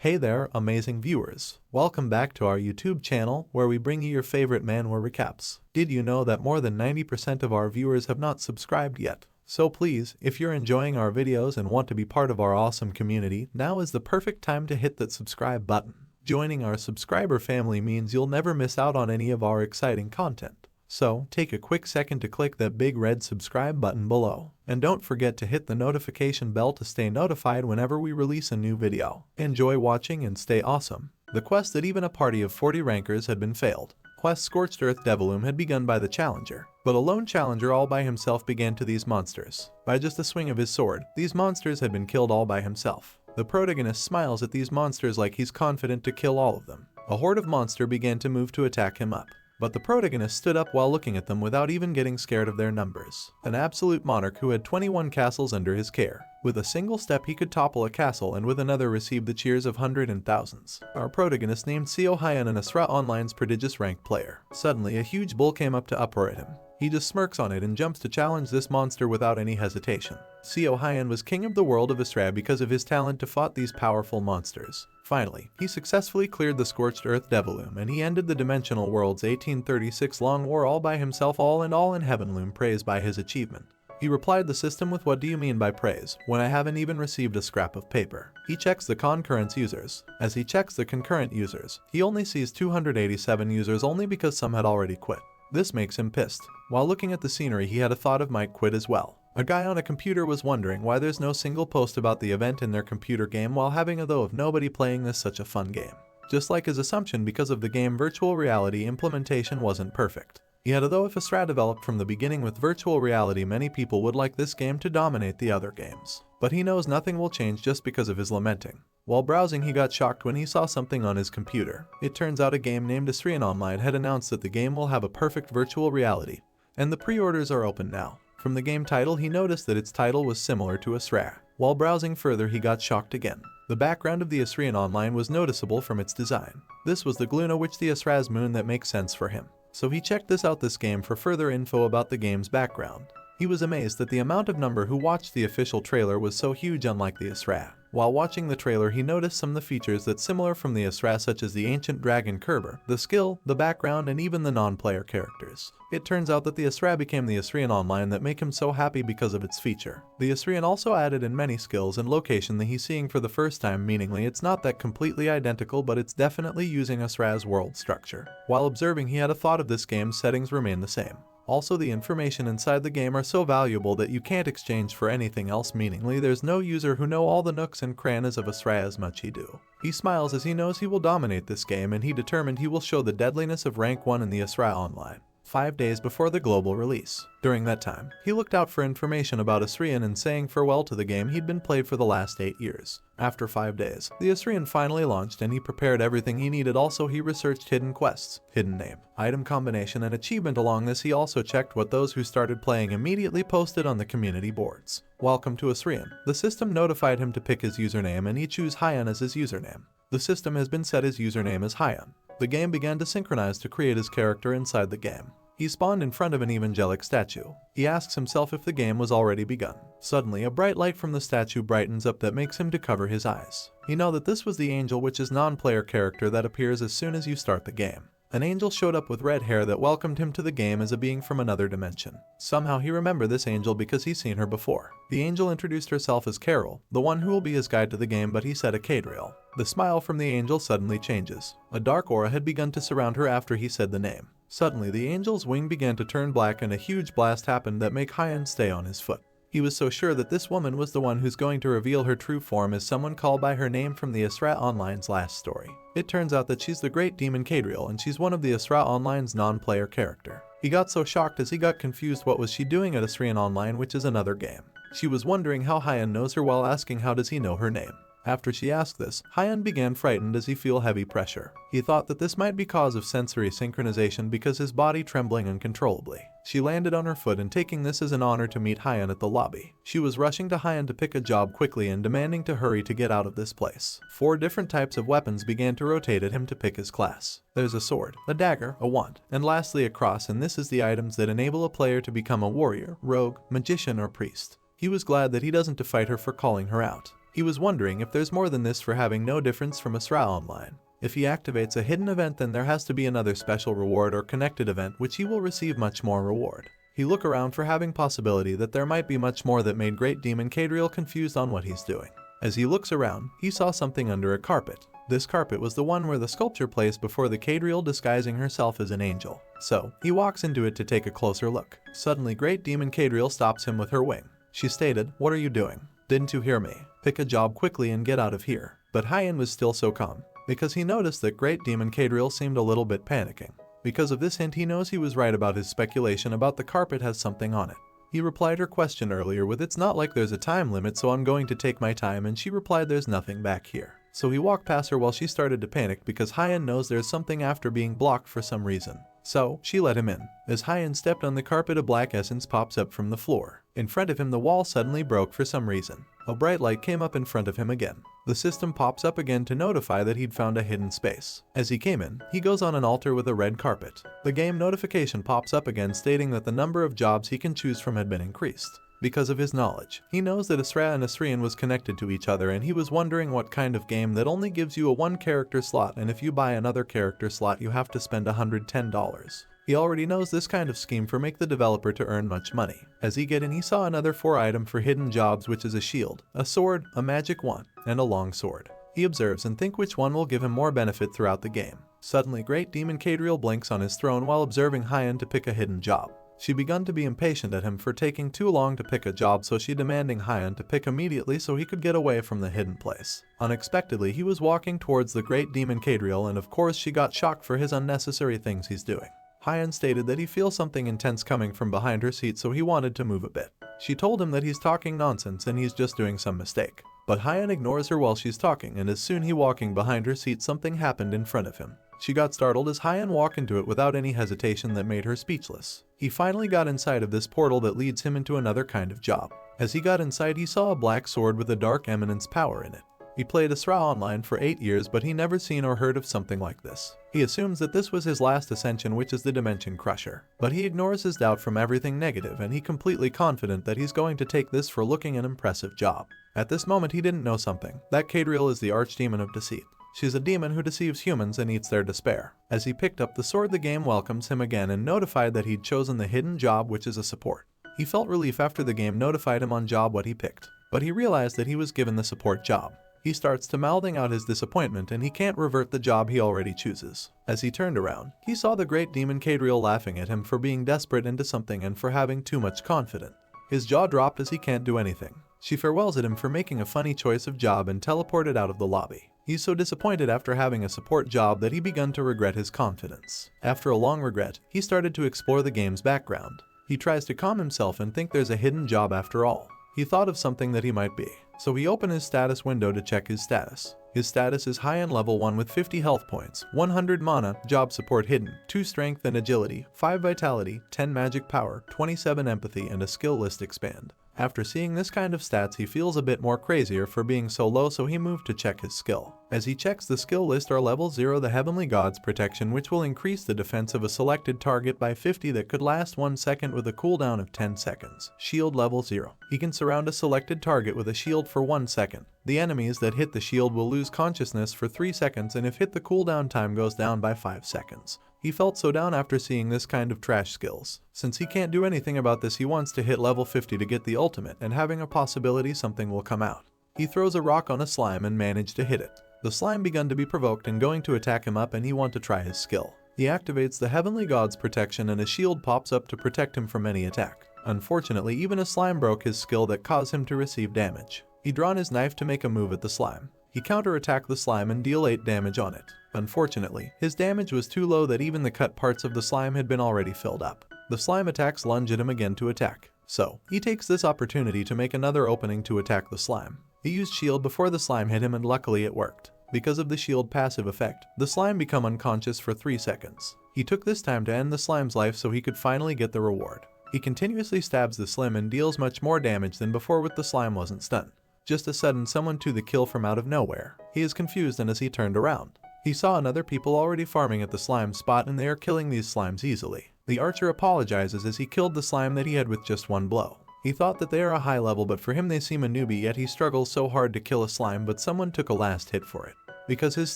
Hey there, amazing viewers. Welcome back to our YouTube channel where we bring you your favorite manhwa recaps. Did you know that more than 90% of our viewers have not subscribed yet? So please, if you're enjoying our videos and want to be part of our awesome community, now is the perfect time to hit that subscribe button. Joining our subscriber family means you'll never miss out on any of our exciting content. So, take a quick second to click that big red subscribe button below. And don't forget to hit the notification bell to stay notified whenever we release a new video. Enjoy watching and stay awesome. The quest that even a party of 40 rankers had been failed. Quest Scorched Earth Devilum had begun by the challenger, but a lone challenger all by himself began to these monsters. By just a swing of his sword, these monsters had been killed all by himself. The protagonist smiles at these monsters like he's confident to kill all of them. A horde of monsters began to move to attack him up. But the protagonist stood up while looking at them without even getting scared of their numbers. An absolute monarch who had 21 castles under his care. With a single step he could topple a castle and with another receive the cheers of hundreds and thousands. Our protagonist named Seo Hyun, an Asra Online's prodigious ranked player. Suddenly a huge bull came up to uproar at him. He just smirks on it and jumps to challenge this monster without any hesitation. Seo Hyun was king of the world of Asra because of his talent to fight these powerful monsters. Finally, he successfully cleared the Scorched Earth Devilum and he ended the Dimensional World's 1836 long war all by himself. All in Heavenloom praised by his achievement. He replied the system with, "What do you mean by praise, when I haven't even received a scrap of paper?" He checks the concurrent users. As he checks the concurrent users, he only sees 287 users only because some had already quit. This makes him pissed. While looking at the scenery he had a thought of might quit as well. A guy on a computer was wondering why there's no single post about the event in their computer game while having a though of nobody playing this such a fun game. Just like his assumption, because of the game virtual reality implementation wasn't perfect. Yet although if Asra developed from the beginning with virtual reality, many people would like this game to dominate the other games. But he knows nothing will change just because of his lamenting. While browsing he got shocked when he saw something on his computer. It turns out a game named Asra Online had announced that the game will have a perfect virtual reality. And the pre-orders are open now. From the game title he noticed that its title was similar to Asra. While browsing further he got shocked again. The background of the Asra Online was noticeable from its design. This was the Gluna, which the Asra's moon, that makes sense for him. So he checked this game for further info about the game's background. He was amazed that the amount of number who watched the official trailer was so huge, unlike the Asra. While watching the trailer he noticed some of the features that similar from the Asra, such as the ancient dragon Kerber, the skill, the background, and even the non-player characters. It turns out that the Asra became the Asrian Online that make him so happy because of its feature. The Asrian also added in many skills and location that he's seeing for the first time, meaningly it's not that completely identical, but it's definitely using Asra's world structure. While observing he had a thought of this game's settings remain the same. Also, the information inside the game are so valuable that you can't exchange for anything else, meaningly there's no user who know all the nooks and crannies of Asra as much he do. He smiles as he knows he will dominate this game, and he determined he will show the deadliness of rank 1 in the Asra Online. 5 days before the global release. During that time, he looked out for information about Asrian and saying farewell to the game he'd been played for the last 8 years. After 5 days, the Asrian finally launched and he prepared everything he needed. Also he researched hidden quests, hidden name, item combination, and achievement. Along this he also checked what those who started playing immediately posted on the community boards. Welcome to Asrian. The system notified him to pick his username and he chose Hyun as his username. The system has been set his username as Hyun. The game began to synchronize to create his character inside the game. He spawned in front of an evangelic statue. He asks himself if the game was already begun. Suddenly, a bright light from the statue brightens up that makes him to cover his eyes. He knows that this was the angel, which is non-player character that appears as soon as you start the game. An angel showed up with red hair that welcomed him to the game as a being from another dimension. Somehow he remembered this angel because he's seen her before. The angel introduced herself as Carol, the one who will be his guide to the game, but he said a Cadriel. The smile from the angel suddenly changes. A dark aura had begun to surround her after he said the name. Suddenly the angel's wing began to turn black and a huge blast happened that made Hyun stay on his foot. He was so sure that this woman was the one who's going to reveal her true form as someone called by her name from the Asra Online's last story. It turns out that she's the great demon Cadriel and she's one of the Asra Online's non-player character. He got so shocked as he got confused what was she doing at Asrian Online, which is another game. She was wondering how Hyun knows her while asking how does he know her name. After she asked this, Hyun began frightened as he feel heavy pressure. He thought that this might be cause of sensory synchronization because his body trembling uncontrollably. She landed on her foot and taking this as an honor to meet Hyun at the lobby. She was rushing to Hyun to pick a job quickly and demanding to hurry to get out of this place. 4 different types of weapons began to rotate at him to pick his class. There's a sword, a dagger, a wand, and lastly a cross, and this is the items that enable a player to become a warrior, rogue, magician, or priest. He was glad that he doesn't to fight her for calling her out. He was wondering if there's more than this for having no difference from Asra online. If he activates a hidden event, then there has to be another special reward or connected event which he will receive much more reward. He looked around for having possibility that there might be much more that made Great Demon Cadriel confused on what he's doing. As he looks around, he saw something under a carpet. This carpet was the one where the sculpture placed before the Cadriel disguising herself as an angel. So, he walks into it to take a closer look. Suddenly Great Demon Cadriel stops him with her wing. She stated, "What are you doing? Didn't you hear me? Pick a job quickly and get out of here." But Hyun was still so calm, because he noticed that Great Demon Cadriel seemed a little bit panicking. Because of this hint, he knows he was right about his speculation about the carpet has something on it. He replied her question earlier with, "It's not like there's a time limit, so I'm going to take my time," and she replied, "There's nothing back here." So he walked past her while she started to panic because Hyun knows there's something after being blocked for some reason. So, she let him in. As Hyun stepped on the carpet, a black essence pops up from the floor. In front of him, the wall suddenly broke for some reason. A bright light came up in front of him again. The system pops up again to notify that he'd found a hidden space. As he came in, he goes on an altar with a red carpet. The game notification pops up again stating that the number of jobs he can choose from had been increased. Because of his knowledge, he knows that Asra and Asrian was connected to each other, and he was wondering what kind of game that only gives you a one character slot, and if you buy another character slot you have to spend $110. He already knows this kind of scheme for make the developer to earn much money. As he get in, he saw another 4 item for hidden jobs, which is a shield, a sword, a magic wand, and a long sword. He observes and thinks which one will give him more benefit throughout the game. Suddenly Great Demon Cadriel blinks on his throne while observing Hyun to pick a hidden job. She begun to be impatient at him for taking too long to pick a job, so she demanding Hyun to pick immediately so he could get away from the hidden place. Unexpectedly, he was walking towards the Great Demon Cadriel, and of course she got shocked for his unnecessary things he's doing. Hyun stated that he feels something intense coming from behind her seat, so he wanted to move a bit. She told him that he's talking nonsense and he's just doing some mistake. But Hyun ignores her while she's talking, and as soon he walking behind her seat, something happened in front of him. She got startled as Hyun walked into it without any hesitation that made her speechless. He finally got inside of this portal that leads him into another kind of job. As he got inside, he saw a black sword with a dark eminence power in it. He played Asra online for 8 years, but he never seen or heard of something like this. He assumes that this was his last ascension, which is the Dimension Crusher. But he ignores his doubt from everything negative, and he completely confident that he's going to take this for looking an impressive job. At this moment, he didn't know something. That Cadriel is the archdemon of deceit. She's a demon who deceives humans and eats their despair. As he picked up the sword, the game welcomes him again and notified that he'd chosen the hidden job, which is a support. He felt relief after the game notified him on job what he picked, but he realized that he was given the support job. He starts to mouthing out his disappointment, and he can't revert the job he already chooses. As he turned around, he saw the Great Demon Cadriel laughing at him for being desperate into something and for having too much confidence. His jaw dropped as he can't do anything. She farewells at him for making a funny choice of job and teleported out of the lobby. He's so disappointed after having a support job that he begun to regret his confidence. After a long regret, he started to explore the game's background. He tries to calm himself and think there's a hidden job after all. He thought of something that he might be, so he opened his status window to check his status. His status is high on level 1 with 50 health points, 100 mana, job support hidden, 2 strength and agility, 5 vitality, 10 magic power, 27 empathy, and a skill list expand. After seeing this kind of stats, he feels a bit more crazier for being so low, so he moved to check his skill. As he checks the skill list are level 0 the Heavenly God's Protection, which will increase the defense of a selected target by 50 that could last 1 second with a cooldown of 10 seconds. Shield level 0. He can surround a selected target with a shield for 1 second. The enemies that hit the shield will lose consciousness for 3 seconds, and if hit, the cooldown time goes down by 5 seconds. He felt so down after seeing this kind of trash skills. Since he can't do anything about this, he wants to hit level 50 to get the ultimate, and having a possibility something will come out. He throws a rock on a slime and managed to hit it. The slime begun to be provoked and going to attack him up, and he want to try his skill. He activates the Heavenly God's Protection and a shield pops up to protect him from any attack. Unfortunately, even a slime broke his skill that caused him to receive damage. He drawn his knife to make a move at the slime. He counterattacked the slime and deal 8 damage on it. Unfortunately, his damage was too low that even the cut parts of the slime had been already filled up. The slime attacks lunge at him again to attack. So, he takes this opportunity to make another opening to attack the slime. He used shield before the slime hit him, and luckily it worked. Because of the shield passive effect, the slime become unconscious for 3 seconds. He took this time to end the slime's life so he could finally get the reward. He continuously stabs the slime and deals much more damage than before with the slime wasn't stunned. Just a sudden someone to the kill from out of nowhere. He is confused, and as he turned around, he saw another people already farming at the slime spot, and they are killing these slimes easily. The archer apologizes as he killed the slime that he had with just 1 blow. He thought that they are a high level, but for him they seem a newbie, yet he struggles so hard to kill a slime, but someone took a last hit for it. Because his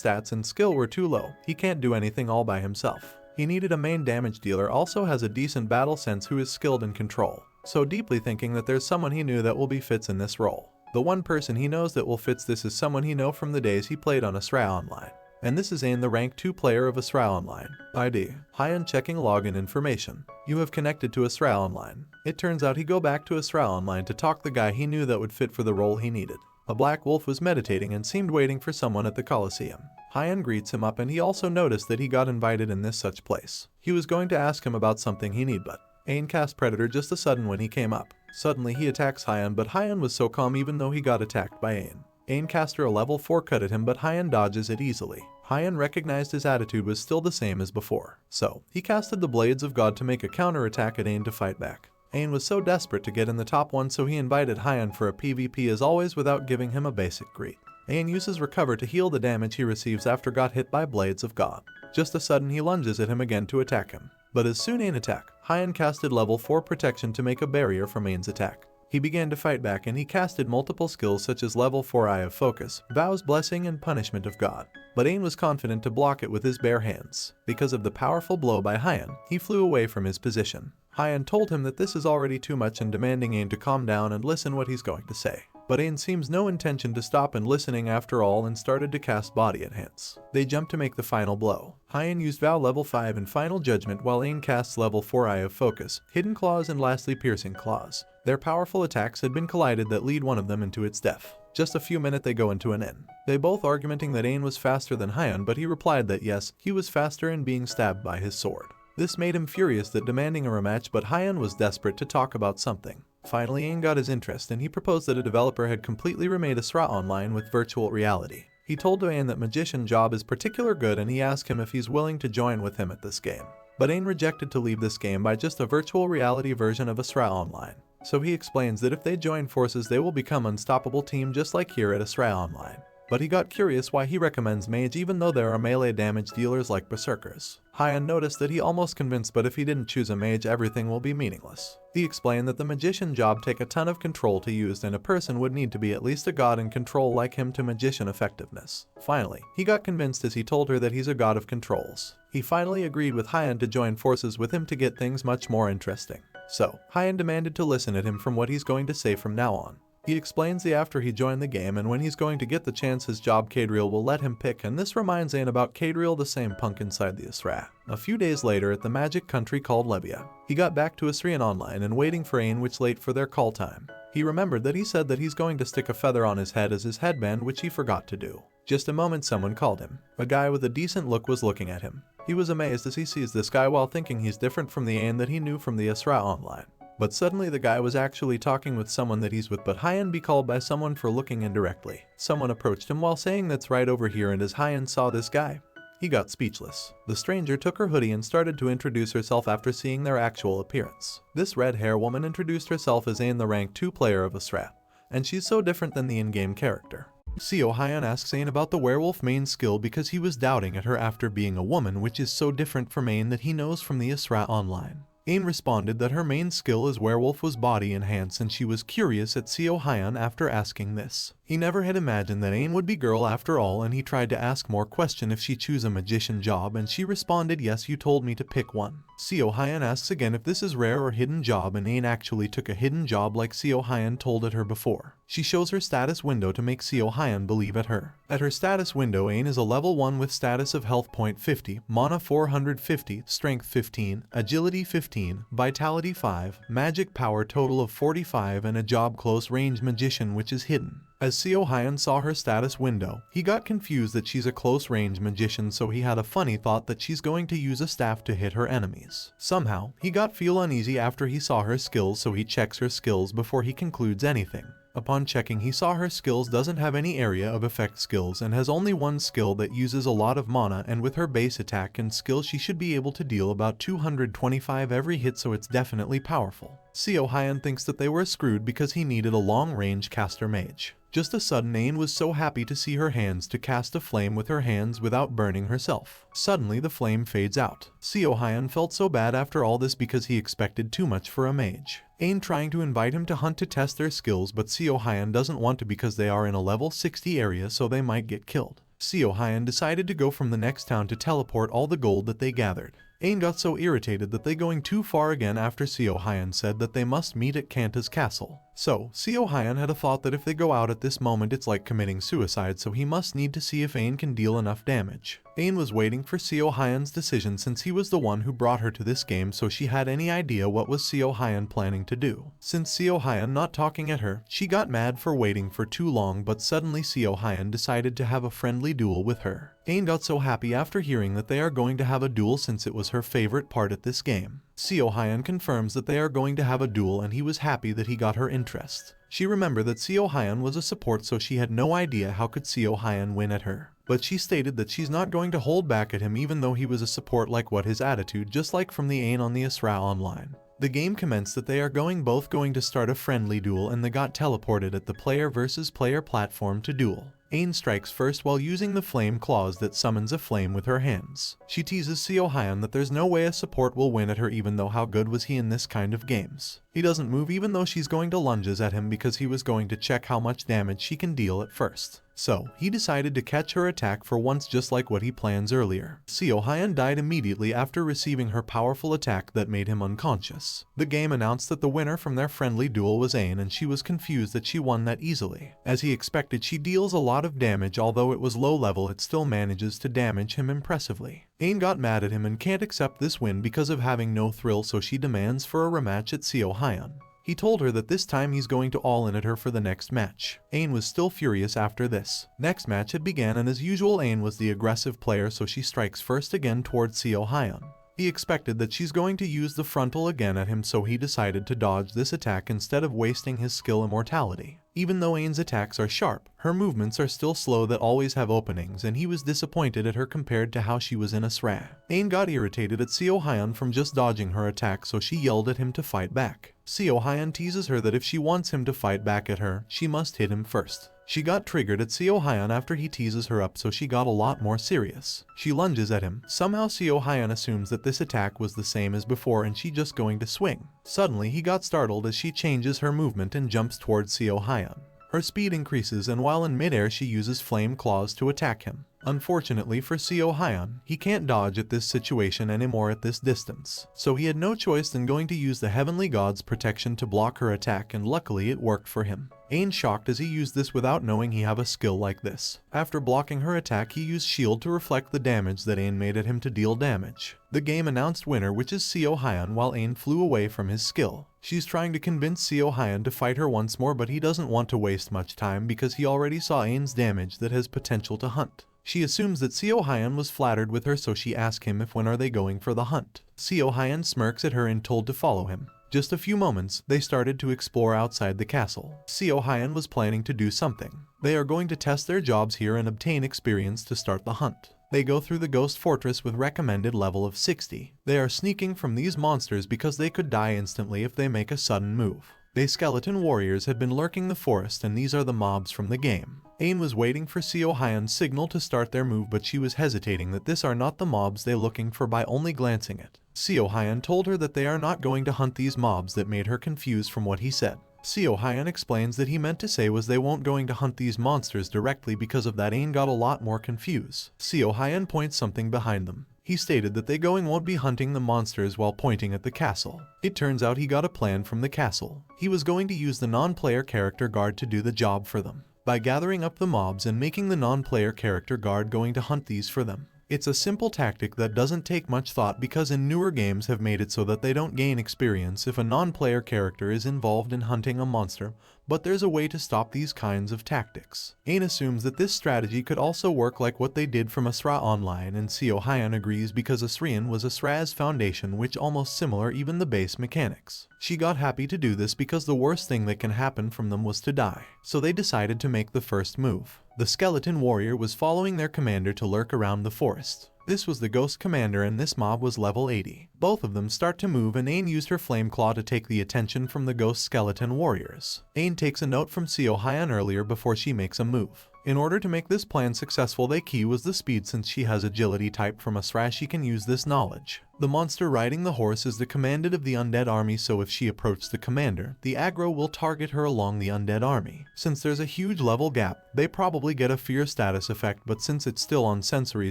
stats and skill were too low, he can't do anything all by himself. He needed a main damage dealer also has a decent battle sense who is skilled in control. So deeply thinking that there's someone he knew that will be fits in this role. The one person he knows that will fits this is someone he know from the days he played on Asra Online. And this is Ain, the rank 2 player of Asra Online. ID. Hyun checking login information. You have connected to Asra Online. It turns out he go back to Asra Online to talk the guy he knew that would fit for the role he needed. A black wolf was meditating and seemed waiting for someone at the Coliseum. Hyun greets him up and he also noticed that he got invited in this such place. He was going to ask him about something he need, but Ain cast Predator just a sudden when he came up. Suddenly he attacks Hyun, but Hyun was so calm even though he got attacked by Ain. Ain caster a level 4 cut at him, but Hyun dodges it easily. Hyun recognized his attitude was still the same as before. So, he casted the Blades of God to make a counter-attack at Ain to fight back. Ain was so desperate to get in the top 1, so he invited Hyun for a PvP as always without giving him a basic greet. Ain uses Recover to heal the damage he receives after got hit by Blades of God. Just a sudden he lunges at him again to attack him. But as soon Ain attack, Hyun casted level 4 protection to make a barrier from Ain's attack. He began to fight back and he casted multiple skills such as level 4 Eye of Focus, Vows Blessing and Punishment of God. But Ain was confident to block it with his bare hands. Because of the powerful blow by Hyun, he flew away from his position. Hyun told him that this is already too much and demanding Ain to calm down and listen what he's going to say. But Ain seems no intention to stop and listening after all and started to cast Body Enhance. They jumped to make the final blow. Hyun used Vow level 5 and Final Judgment while Ain casts level 4 Eye of Focus, Hidden Claws and lastly Piercing Claws. Their powerful attacks had been collided that lead one of them into its death. Just a few minutes they go into an inn. They both argumenting that Ain was faster than Hyun, but he replied that yes, he was faster in being stabbed by his sword. This made him furious that demanding a rematch, but Hyun was desperate to talk about something. Finally Ain got his interest and he proposed that a developer had completely remade Asra Online with virtual reality. He told Ain that Magician job is particular good and he asked him if he's willing to join with him at this game. But Ain rejected to leave this game by just a virtual reality version of Asra Online. So he explains that if they join forces they will become unstoppable team just like here at Asra Online. But he got curious why he recommends Mage even though there are melee damage dealers like Berserkers. Hyun noticed that he almost convinced, but if he didn't choose a Mage everything will be meaningless. He explained that the Magician job take a ton of control to use and a person would need to be at least a god in control like him to Magician effectiveness. Finally, he got convinced as he told her that he's a god of controls. He finally agreed with Hyun to join forces with him to get things much more interesting. So, Hyun demanded to listen at him from what he's going to say from now on. He explains the after he joined the game and when he's going to get the chance his job Cadriel will let him pick, and this reminds Ain about Cadriel, the same punk inside the Asra. A few days later at the magic country called Levia, he got back to Asrian Online and waiting for Ain which late for their call time. He remembered that he said that he's going to stick a feather on his head as his headband, which he forgot to do. Just a moment someone called him. A guy with a decent look was looking at him. He was amazed as he sees this guy while thinking he's different from the Ain that he knew from the Asra Online. But suddenly the guy was actually talking with someone that he's with, but Hyun be called by someone for looking indirectly. Someone approached him while saying that's right over here, and as Hyun saw this guy, he got speechless. The stranger took her hoodie and started to introduce herself after seeing their actual appearance. This red hair woman introduced herself as Ain, the rank 2 player of Asra, and she's so different than the in-game character. Seo Hyun asks Ain about the werewolf main skill because he was doubting at her after being a woman, which is so different from Ain that he knows from the Asra Online. Ain responded that her main skill as werewolf was body enhance, and she was curious at Seo Hyun after asking this. He never had imagined that Ain would be girl after all, and he tried to ask more question if she choose a magician job, and she responded yes, you told me to pick one. Seo Hyun asks again if this is rare or hidden job, and Ain actually took a hidden job like Seo Hyun told at her before. She shows her status window to make Seo Hyun believe at her. At her status window, Ain is a level 1 with status of health point 50, mana 450, strength 15, agility 15, vitality 5, magic power total of 45, and a job close range magician which is hidden. As Seo Hyun saw her status window, he got confused that she's a close range magician, so he had a funny thought that she's going to use a staff to hit her enemies. Somehow, he got feel uneasy after he saw her skills, so he checks her skills before he concludes anything. Upon checking, he saw her skills doesn't have any area of effect skills and has only one skill that uses a lot of mana, and with her base attack and skill she should be able to deal about 225 every hit, so it's definitely powerful. Seo Hyun thinks that they were screwed because he needed a long range caster mage. Just a sudden, Ain was so happy to see her hands to cast a flame with her hands without burning herself. Suddenly the flame fades out. Seo Hyun felt so bad after all this because he expected too much for a mage. Ain trying to invite him to hunt to test their skills, but Seo Hyun doesn't want to because they are in a level 60 area, so they might get killed. Seo Hyun decided to go from the next town to teleport all the gold that they gathered. Ain got so irritated that they going too far again after Seo Hyun said that they must meet at Kanta's castle. So, Seo Hyun had a thought that if they go out at this moment it's like committing suicide, so he must need to see if Ain can deal enough damage. Ain was waiting for Seo Hyun's decision since he was the one who brought her to this game, so she had any idea what was Seo Hyun planning to do. Since Seo Hyun not talking at her, she got mad for waiting for too long, but suddenly Seo Hyun decided to have a friendly duel with her. Ain got so happy after hearing that they are going to have a duel since it was her favorite part at this game. Seo Hyun confirms that they are going to have a duel and he was happy that he got her interest. She remembered that Seo Hyun was a support, so she had no idea how could Seo Hyun win at her. But she stated that she's not going to hold back at him even though he was a support, like what his attitude, just like from the Ain on the Asra online. The game commenced that they are both going to start a friendly duel, and they got teleported at the player versus player platform to duel. Ain strikes first while using the flame claws that summons a flame with her hands. She teases Seo Hyun that there's no way a support will win at her, even though how good was he in this kind of games. He doesn't move even though she's going to lunges at him because he was going to check how much damage she can deal at first. So, he decided to catch her attack for once, just like what he plans earlier. Seo Hyun died immediately after receiving her powerful attack that made him unconscious. The game announced that the winner from their friendly duel was Ain, and she was confused that she won that easily. As he expected, she deals a lot of damage, although it was low level it still manages to damage him impressively. Ain got mad at him and can't accept this win because of having no thrill, so she demands for a rematch at Seo Hyun. He told her that this time he's going to all in at her for the next match. Ain was still furious after this. Next match had began, and as usual Ain was the aggressive player, so she strikes first again towards Seo Hyun. He expected that she's going to use the frontal again at him, so he decided to dodge this attack instead of wasting his skill immortality. Even though Ain's attacks are sharp, her movements are still slow that always have openings, and he was disappointed at her compared to how she was in Asra. Ain got irritated at Seo Hyun from just dodging her attack, so she yelled at him to fight back. Seo Hyun teases her that if she wants him to fight back at her, she must hit him first. She got triggered at Seo Hyun after he teases her up, so she got a lot more serious. She lunges at him. Somehow Seo Hyun assumes that this attack was the same as before and she just going to swing. Suddenly he got startled as she changes her movement and jumps towards Seo Hyun. Her speed increases, and while in midair she uses flame claws to attack him. Unfortunately for Seo Hyun, he can't dodge at this situation anymore at this distance, so he had no choice than going to use the Heavenly God's protection to block her attack, and luckily it worked for him. Ain shocked as he used this without knowing he have a skill like this. After blocking her attack, he used shield to reflect the damage that Ain made at him to deal damage. The game announced winner, which is Seo Hyun, while Ain flew away from his skill. She's trying to convince Seo Hyun to fight her once more, but he doesn't want to waste much time because he already saw Ain's damage that has potential to hunt. She assumes that Seo Hyun was flattered with her, so she asks him if when are they going for the hunt. Seo Hyun smirks at her and told to follow him. Just a few moments, they started to explore outside the castle. Seo Hyun was planning to do something. They are going to test their jobs here and obtain experience to start the hunt. They go through the ghost fortress with recommended level of 60. They are sneaking from these monsters because they could die instantly if they make a sudden move. They skeleton warriors had been lurking the forest, and these are the mobs from the game. Ain was waiting for Seo Hyun's signal to start their move, but she was hesitating that this are not the mobs they looking for by only glancing it. Seo Hyun told her that they are not going to hunt these mobs, that made her confused from what he said. Seo Hyun explains that he meant to say was they won't going to hunt these monsters directly, because of that Ain got a lot more confused. Seo Hyun points something behind them. He stated that they won't be hunting the monsters while pointing at the castle. It turns out he got a plan from the castle. He was going to use the non-player character guard to do the job for them, by gathering up the mobs and making the non-player character guard going to hunt these for them. It's a simple tactic that doesn't take much thought, because in newer games have made it so that they don't gain experience if a non-player character is involved in hunting a monster, but there's a way to stop these kinds of tactics. Ain assumes that this strategy could also work like what they did from Asra Online, and Seo Hyun agrees because Asrian was Asra's foundation, which almost similar even the base mechanics. She got happy to do this because the worst thing that can happen from them was to die, so they decided to make the first move. The skeleton warrior was following their commander to lurk around the forest. This was the Ghost Commander and this mob was level 80. Both of them start to move and Ain used her Flame Claw to take the attention from the Ghost Skeleton Warriors. Ain takes a note from Seo Hyun earlier before she makes a move. In order to make this plan successful, the key was the speed. Since she has agility type from Asra, she can use this knowledge. The monster riding the horse is the commandant of the undead army, so if she approaches the commander, the aggro will target her along the undead army. Since there's a huge level gap, they probably get a fear status effect, but since it's still on sensory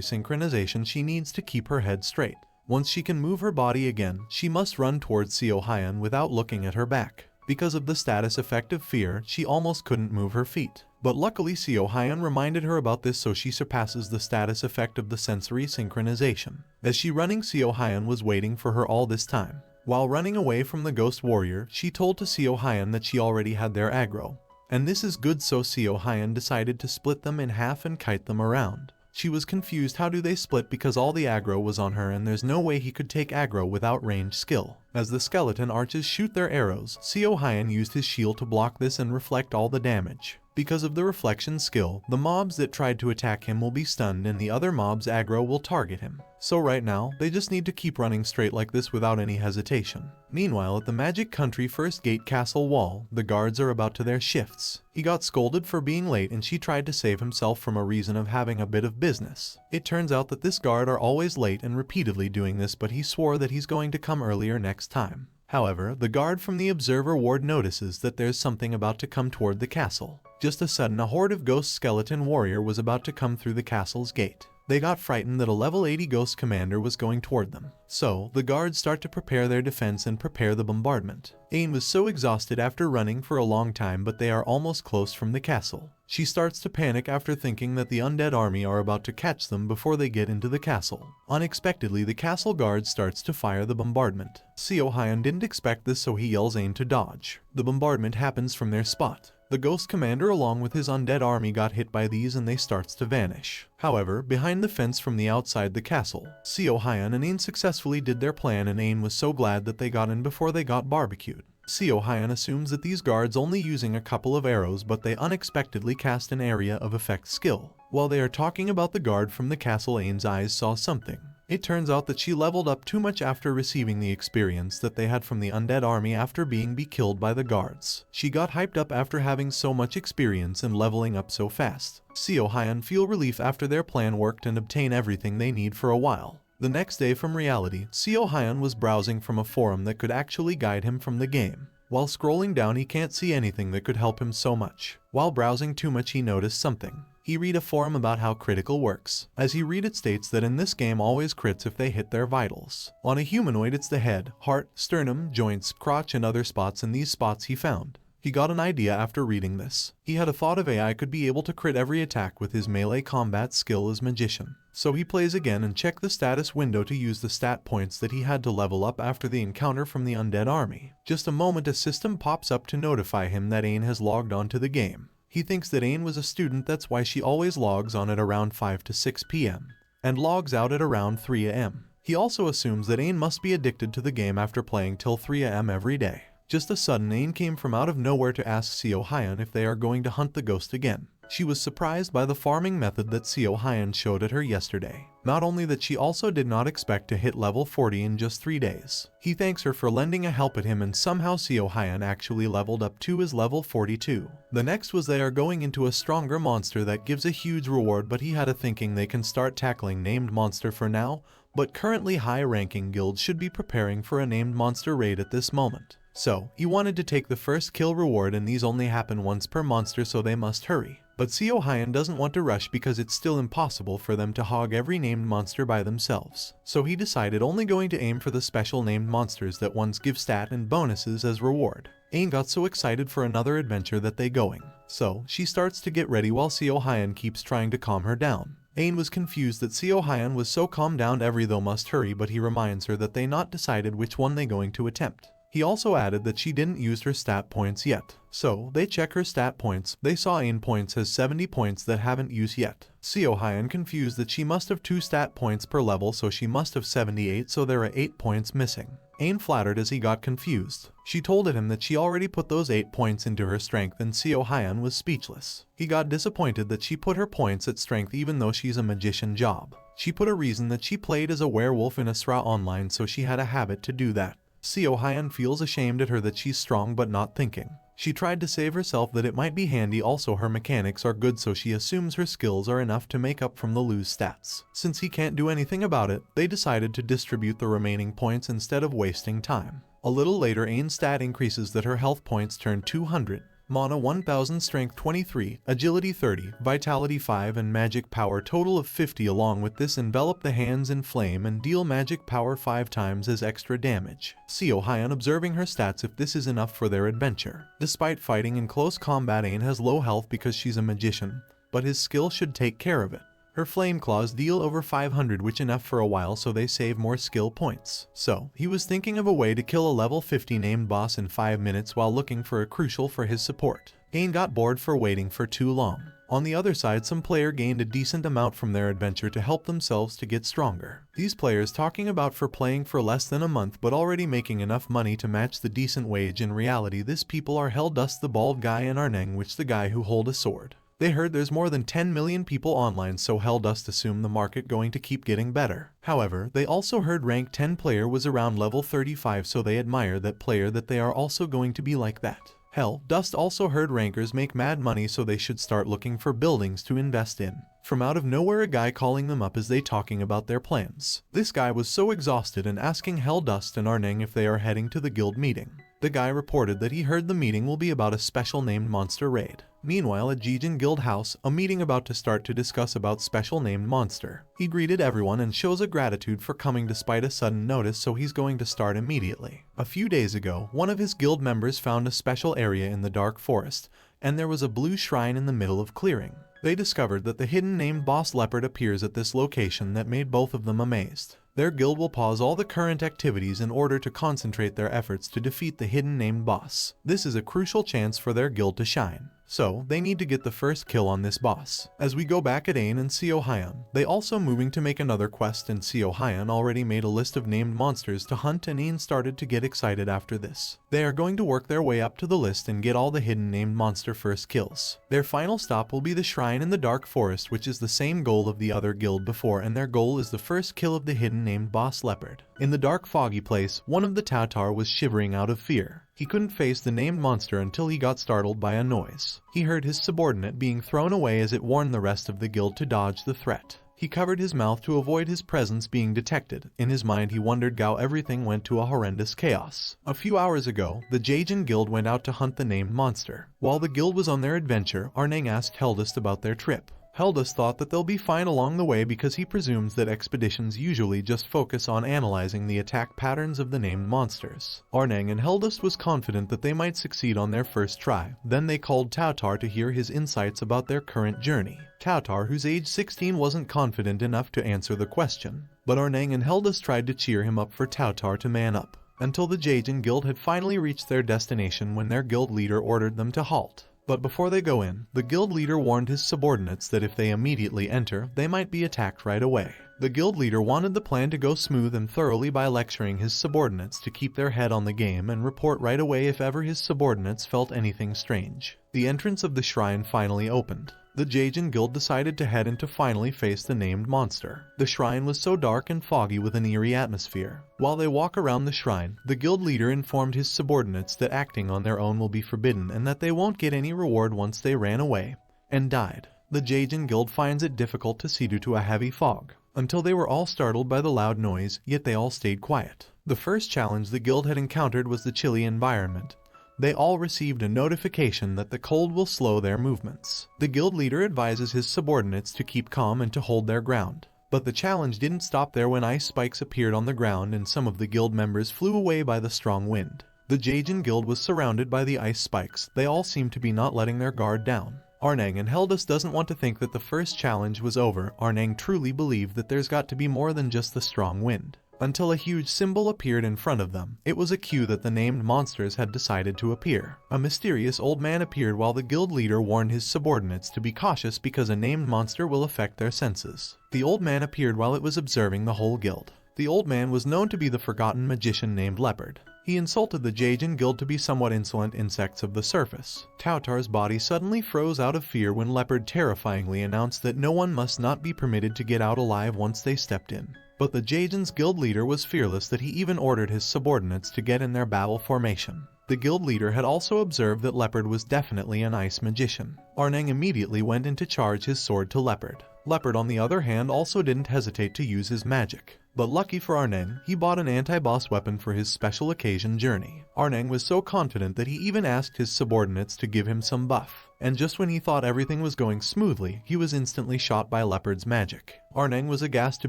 synchronization, she needs to keep her head straight. Once she can move her body again, she must run towards Seo Hyun without looking at her back. Because of the status effect of fear, she almost couldn't move her feet. But luckily Seo Hyun reminded her about this, so she surpasses the status effect of the sensory synchronization. As she running, Seo Hyun was waiting for her all this time. While running away from the ghost warrior, she told to Seo Hyun that she already had their aggro. And this is good, so Seo Hyun decided to split them in half and kite them around. She was confused how do they split because all the aggro was on her and there's no way he could take aggro without ranged skill. As the skeleton archers shoot their arrows, Seo Hyun used his shield to block this and reflect all the damage. Because of the reflection skill, the mobs that tried to attack him will be stunned and the other mobs' aggro will target him. So right now, they just need to keep running straight like this without any hesitation. Meanwhile, at the Magic Country First Gate Castle wall, the guards are about to their shifts. He got scolded for being late and she tried to save himself from a reason of having a bit of business. It turns out that this guard are always late and repeatedly doing this, but he swore that he's going to come earlier next time. However, the guard from the observer ward notices that there's something about to come toward the castle. Just a sudden, a horde of ghost skeleton warrior was about to come through the castle's gate. They got frightened that a level 80 ghost commander was going toward them. So, the guards start to prepare their defense and prepare the bombardment. Ain was so exhausted after running for a long time, but they are almost close from the castle. She starts to panic after thinking that the undead army are about to catch them before they get into the castle. Unexpectedly, the castle guard starts to fire the bombardment. Seo Hyun didn't expect this, so he yells Ain to dodge. The bombardment happens from their spot. The ghost commander along with his undead army got hit by these and they starts to vanish. However, behind the fence from the outside the castle, Seo Hyun and Ain successfully did their plan, and Ain was so glad that they got in before they got barbecued. Seo Hyun assumes that these guards only using a couple of arrows, but they unexpectedly cast an area of effect skill. While they are talking about the guard from the castle, Ain's eyes saw something. It turns out that she leveled up too much after receiving the experience that they had from the undead army after being killed by the guards. She got hyped up after having so much experience and leveling up so fast. Seo Hyun feel relief after their plan worked and obtain everything they need for a while. The next day from reality, Seo Hyun was browsing from a forum that could actually guide him from the game. While scrolling down, he can't see anything that could help him so much. While browsing too much, he noticed something. He read a forum about how critical works. As he read, it states that in this game always crits if they hit their vitals. On a humanoid, it's the head, heart, sternum, joints, crotch and other spots, and these spots he found. He got an idea after reading this. He had a thought of AI could be able to crit every attack with his melee combat skill as magician. So he plays again and checked the status window to use the stat points that he had to level up after the encounter from the undead army. Just a moment, a system pops up to notify him that Ain has logged on to the game. He thinks that Ain was a student, that's why she always logs on at around 5 to 6 p.m. and logs out at around 3 a.m. He also assumes that Ain must be addicted to the game after playing till 3 a.m. every day. Just a sudden, Ain came from out of nowhere to ask Seo Hyun if they are going to hunt the ghost again. She was surprised by the farming method that Seo Hyun showed at her yesterday. Not only that, she also did not expect to hit level 40 in just 3 days. He thanks her for lending a help at him, and somehow Seo Hyun actually leveled up to his level 42. The next was they are going into a stronger monster that gives a huge reward, but he had a thinking they can start tackling named monster for now, but currently high-ranking guilds should be preparing for a named monster raid at this moment. So, he wanted to take the first kill reward, and these only happen once per monster, so they must hurry. But Seo Hyun doesn't want to rush because it's still impossible for them to hog every named monster by themselves. So he decided only going to aim for the special named monsters that ones give stat and bonuses as reward. Ain got so excited for another adventure that they going. So, she starts to get ready while Seo Hyun keeps trying to calm her down. Ain was confused that Seo Hyun was so calmed down every though must hurry, but he reminds her that they not decided which one they going to attempt. He also added that she didn't use her stat points yet. So, they check her stat points. They saw Ain points has 70 points that haven't used yet. Seo Hyun confused that she must have 2 stat points per level, so she must have 78, so there are 8 points missing. Ain flattered as he got confused. She told him that she already put those 8 points into her strength, and Seo Hyun was speechless. He got disappointed that she put her points at strength even though she's a magician job. She put a reason that she played as a werewolf in Asra online, so she had a habit to do that. Seo Hyun feels ashamed at her that she's strong but not thinking. She tried to save herself that it might be handy, also her mechanics are good, so she assumes her skills are enough to make up from the lose stats. Since he can't do anything about it, they decided to distribute the remaining points instead of wasting time. A little later, Ain's stat increases that her health points turn 200. Mana 1000, Strength 23, Agility 30, Vitality 5 and Magic Power total of 50. Along with this, envelop the hands in flame and deal Magic Power 5 times as extra damage. Seo Hyun observing her stats if this is enough for their adventure. Despite fighting in close combat, Ain has low health because she's a magician, but his skill should take care of it. Her flame claws deal over 500, which enough for a while, so they save more skill points. So, he was thinking of a way to kill a level 50 named boss in 5 minutes while looking for a crucial for his support. Ain got bored for waiting for too long. On the other side, some player gained a decent amount from their adventure to help themselves to get stronger. These players talking about for playing for less than a month but already making enough money to match the decent wage. In reality, these people are Helldust the bald guy and Arneng, which the guy who hold a sword. They heard there's more than 10 million people online, so Helldust assumed the market going to keep getting better. However, they also heard rank 10 player was around level 35, so they admire that player that they are also going to be like that. Helldust also heard rankers make mad money, so they should start looking for buildings to invest in. From out of nowhere, a guy calling them up as they talking about their plans. This guy was so exhausted and asking Helldust and Arneng if they are heading to the guild meeting. The guy reported that he heard the meeting will be about a special named monster raid. Meanwhile, at Jijin Guild House, a meeting about to start to discuss about special named monster. He greeted everyone and shows a gratitude for coming despite a sudden notice, so he's going to start immediately. A few days ago, one of his guild members found a special area in the dark forest, and there was a blue shrine in the middle of clearing. They discovered that the hidden named boss leopard appears at this location that made both of them amazed. Their guild will pause all the current activities in order to concentrate their efforts to defeat the hidden named boss. This is a crucial chance for their guild to shine, so they need to get the first kill on this boss. As we go back at Ain and Seo Hyun, they also moving to make another quest, and Seo Hyun already made a list of named monsters to hunt, and Ain started to get excited after this. They are going to work their way up to the list and get all the hidden named monster first kills. Their final stop will be the shrine in the dark forest, which is the same goal of the other guild before, and their goal is the first kill of the hidden named boss leopard. In the dark foggy place, one of the Tautar was shivering out of fear. He couldn't face the named monster until he got startled by a noise. He heard his subordinate being thrown away as it warned the rest of the guild to dodge the threat. He covered his mouth to avoid his presence being detected. In his mind, he wondered how everything went to a horrendous chaos. A few hours ago, the Jijin Guild went out to hunt the named monster. While the guild was on their adventure, Arneng asked Helldust about their trip. Helldust thought that they'll be fine along the way because he presumes that expeditions usually just focus on analyzing the attack patterns of the named monsters. Arneng and Helldust was confident that they might succeed on their first try. Then they called Tautar to hear his insights about their current journey. Tautar, whose age 16, wasn't confident enough to answer the question, but Arneng and Helldust tried to cheer him up for Tautar to man up, until the Jijin Guild had finally reached their destination when their guild leader ordered them to halt. But before they go in, the guild leader warned his subordinates that if they immediately enter, they might be attacked right away. The guild leader wanted the plan to go smooth and thoroughly by lecturing his subordinates to keep their head on the game and report right away if ever his subordinates felt anything strange. The entrance of the shrine finally opened. The Jijin Guild decided to head in to finally face the named monster. The shrine was so dark and foggy with an eerie atmosphere. While they walk around the shrine, the guild leader informed his subordinates that acting on their own will be forbidden and that they won't get any reward once they ran away and died. The Jijin Guild finds it difficult to see due to a heavy fog, until they were all startled by the loud noise, yet they all stayed quiet. The first challenge the guild had encountered was the chilly environment. They all received a notification that the cold will slow their movements. The guild leader advises his subordinates to keep calm and to hold their ground. But the challenge didn't stop there when ice spikes appeared on the ground and some of the guild members flew away by the strong wind. The Jijin Guild was surrounded by the ice spikes. They all seemed to be not letting their guard down. Arneng and Helldust doesn't want to think that the first challenge was over. Arneng truly believed that there's got to be more than just the strong wind. Until a huge symbol appeared in front of them. It was a cue that the named monsters had decided to appear. A mysterious old man appeared while the guild leader warned his subordinates to be cautious because a named monster will affect their senses. The old man appeared while it was observing the whole guild. The old man was known to be the forgotten magician named Leopard. He insulted the Jajin Guild to be somewhat insolent insects of the surface. Tautar's body suddenly froze out of fear when Leopard terrifyingly announced that no one must not be permitted to get out alive once they stepped in. But the Jajin's guild leader was fearless that he even ordered his subordinates to get in their battle formation. The guild leader had also observed that Leopard was definitely an ice magician. Arneng immediately went in to charge his sword to Leopard. Leopard, on the other hand, also didn't hesitate to use his magic. But lucky for Arneng, he bought an anti-boss weapon for his special occasion journey. Arneng was so confident that he even asked his subordinates to give him some buff. And just when he thought everything was going smoothly, he was instantly shot by Leopard's magic. Arneng was aghast to